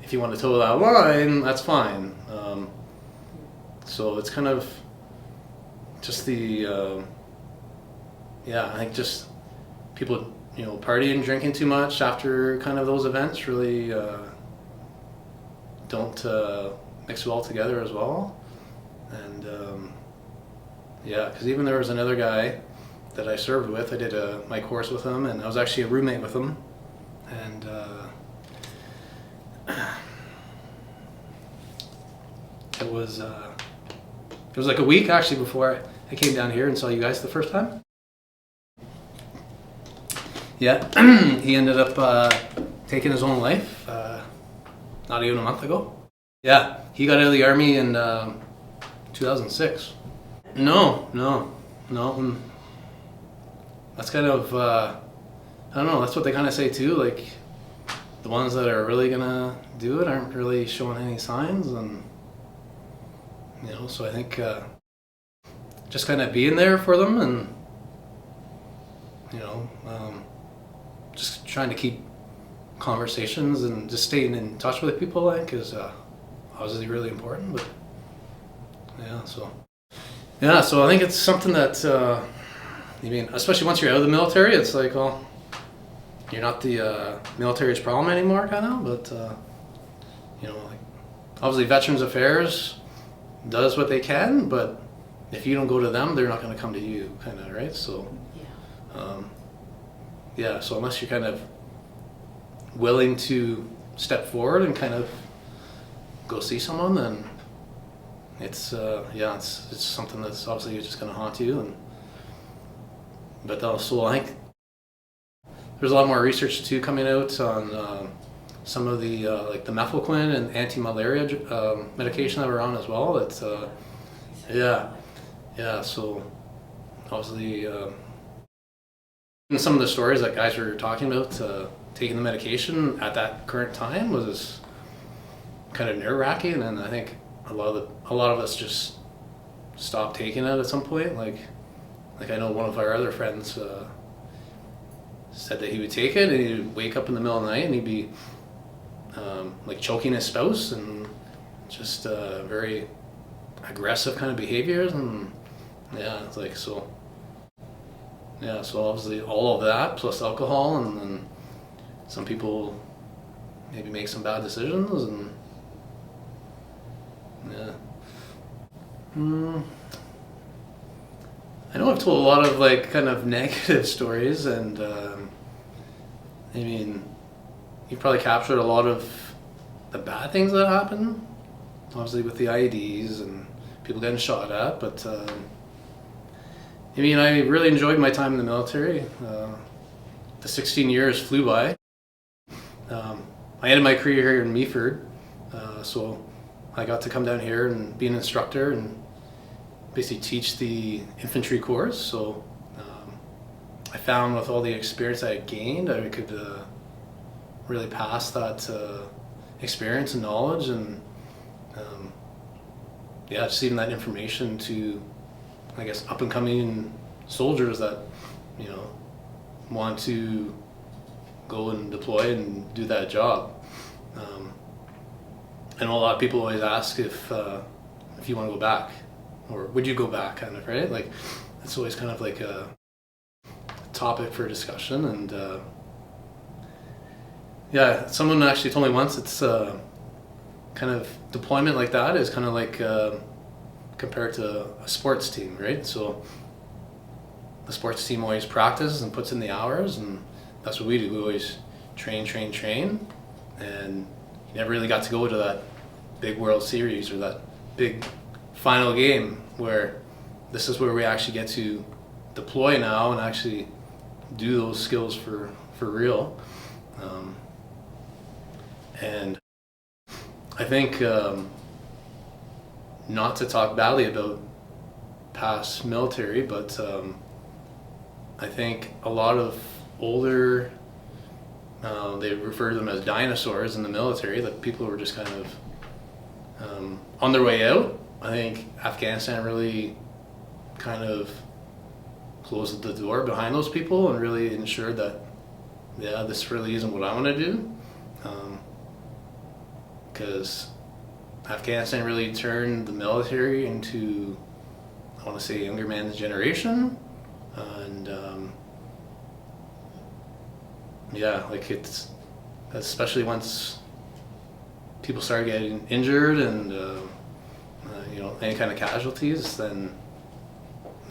if you want to toe that line, that's fine. So it's kind of just I think just people, partying, drinking too much after kind of those events really don't mix well together as well. And because even there was another guy that I served with. I did my course with him, and I was actually a roommate with him. And it was like a week actually before I came down here and saw you guys the first time. Yeah, he ended up taking his own life not even a month ago. Yeah, he got out of the army in 2006. No. That's kind of, I don't know, that's what they kind of say too, like the ones that are really gonna do it aren't really showing any signs. And so I think just kind of being there for them and just trying to keep conversations and just staying in touch with people, I think, is obviously really important. But so I think it's something that especially once you're out of the military, it's like, well, you're not the military's problem anymore, kind of. But like obviously Veterans Affairs does what they can, but if you don't go to them, they're not going to come to you, kind of, right? So so unless you're kind of willing to step forward and kind of go see someone, then it's something that's obviously just going to haunt you. But also I think there's a lot more research too coming out on some of the like the methylquine and anti-malaria medication that we're on as well. It's so obviously and some of the stories that guys were talking about taking the medication at that current time was kind of nerve-wracking, and I think a lot of us just stopped taking it at some point. Like I know one of our other friends said that he would take it and he would wake up in the middle of the night and he'd be like choking his spouse and just very aggressive kind of behaviors. And it's like so obviously all of that plus alcohol, and then some people maybe make some bad decisions. And I know I've told a lot of like kind of negative stories, and you probably captured a lot of the bad things that happen, obviously with the IEDs and people getting shot at. But I really enjoyed my time in the military. The 16 years flew by. I ended my career here in Meaford, so I got to come down here and be an instructor and basically teach the infantry course. So I found with all the experience I had gained, I could really pass that experience and knowledge, and just even that information to, I guess, up and coming soldiers that want to go and deploy and do that job. I know a lot of people always ask if you want to go back, or would you go back, kind of, right? Like, it's always kind of like a topic for discussion. And yeah, someone actually told me once, it's kind of deployment like that is kind of like compared to a sports team, right? So the sports team always practices and puts in the hours, and that's what we do. We always train, and you never really got to go to that big World Series or that big final game where this is where we actually get to deploy now and actually do those skills for real. And I think not to talk badly about past military, but I think a lot of older, they refer to them as dinosaurs in the military, that people were just kind of on their way out. I think Afghanistan really kind of closed the door behind those people and really ensured that, yeah, this really isn't what I want to do. Because Afghanistan really turned the military into, I want to say, younger man's generation. And yeah, like, it's, especially once people started getting injured and any kind of casualties, then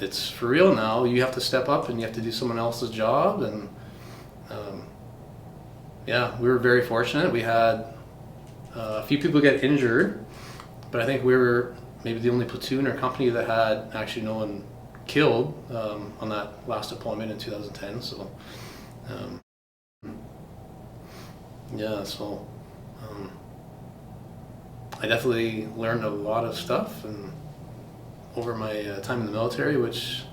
it's for real now. You have to step up and you have to do someone else's job. And yeah, we were very fortunate. We had a few people get injured, but I think we were maybe the only platoon or company that had actually no one killed on that last deployment in 2010. So yeah, so I definitely learned a lot of stuff and over my time in the military, which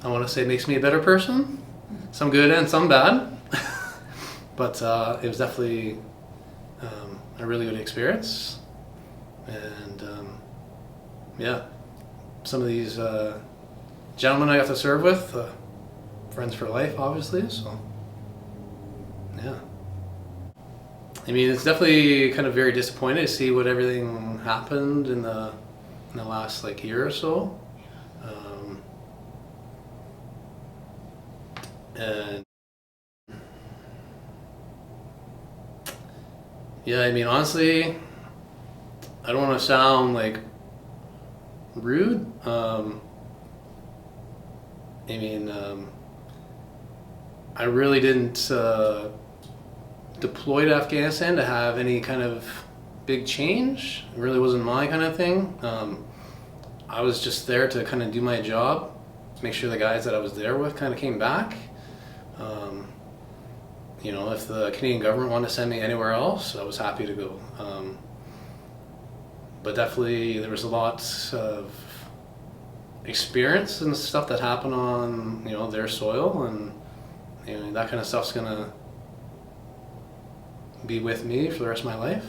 I want to say makes me a better person. Some good and some bad. But it was definitely a really good experience. And yeah, some of these gentlemen I got to serve with, friends for life, obviously. So yeah. I mean, it's definitely kind of very disappointing to see what everything happened in the last like year or so. And yeah, I mean, honestly, I don't want to sound like rude. I mean, I really didn't deploy to Afghanistan to have any kind of big change. It really wasn't my kind of thing. I was just there to kind of do my job, make sure the guys that I was there with kind of came back. If the Canadian government wanted to send me anywhere else, I was happy to go. But definitely there was a lot of experience and stuff that happened on, their soil, and that kind of stuff's gonna be with me for the rest of my life.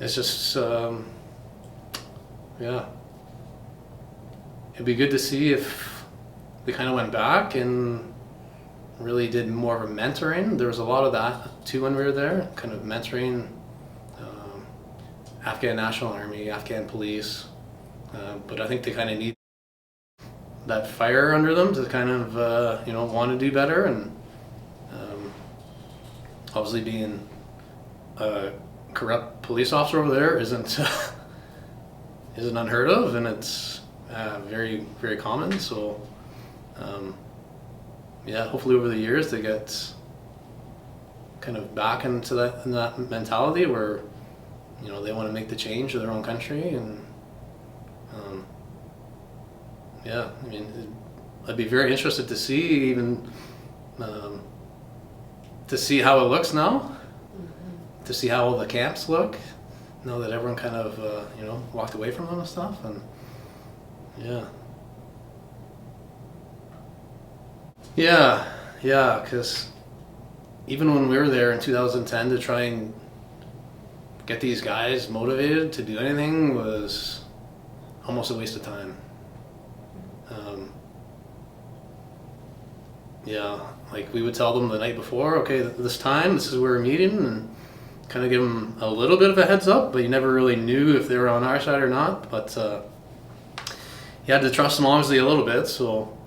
It's just yeah, it'd be good to see if we kind of went back and really did more of a mentoring. There was a lot of that too when we were there, kind of mentoring Afghan National Army, Afghan police, but I think they kind of need that fire under them to kind of want to do better. And obviously being a corrupt police officer over there isn't unheard of, and it's very, very common. So yeah, hopefully over the years they get kind of back into that mentality where they want to make the change to their own country. And yeah, I mean, I'd be very interested to see to see how it looks now, to see how all the camps look now that everyone kind of walked away from them and stuff. And yeah, because even when we were there in 2010, to try and get these guys motivated to do anything was almost a waste of time. yeah, like we would tell them the night before, okay, this time, this is where we're meeting, and kind of give them a little bit of a heads up, but you never really knew if they were on our side or not. But you had to trust them obviously a little bit. So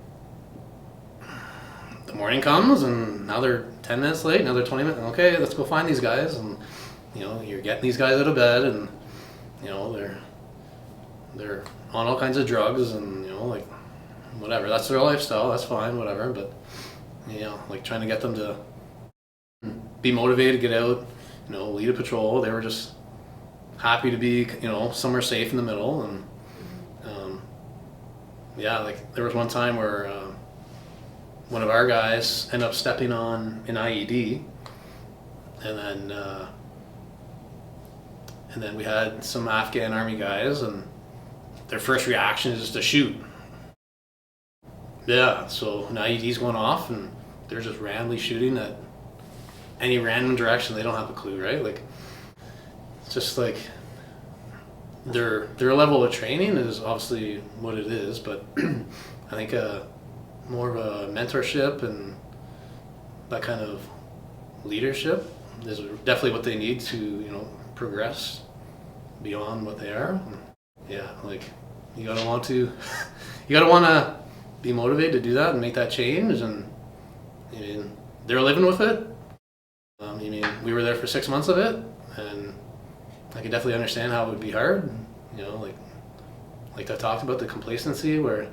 the morning comes, and now they're 10 minutes late, now they're 20 minutes. Okay, let's go find these guys, and you're getting these guys out of bed, and they're on all kinds of drugs, and like whatever. That's their lifestyle. That's fine, whatever. But like trying to get them to be motivated, get out, lead a patrol. They were just happy to be, somewhere safe in the middle. And yeah, like there was one time where one of our guys ended up stepping on an IED, and then we had some Afghan army guys, and their first reaction is just to shoot. Yeah, so an IED's going off, and they're just randomly shooting at any random direction. They don't have a clue, right? Like, it's just like their level of training is obviously what it is, but I think more of a mentorship and that kind of leadership is definitely what they need to progress beyond what they are. Yeah, like you gotta want to be motivated to do that and make that change. And I mean, they're living with it. I mean, we were there for 6 months of it, and I could definitely understand how it would be hard. Like I talked about, the complacency where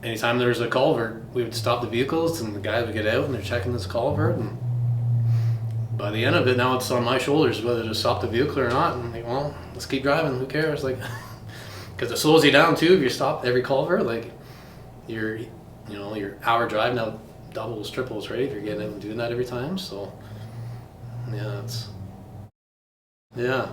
anytime there was a culvert, we would stop the vehicles and the guys would get out and they're checking this culvert. And by the end of it, now it's on my shoulders whether to stop the vehicle or not. And I'm like, well, let's keep driving. Who cares? Like, because it slows you down too if you stop every culvert. Like, your hour drive now doubles, triples, right? If you're getting out and doing that every time. So, yeah, yeah.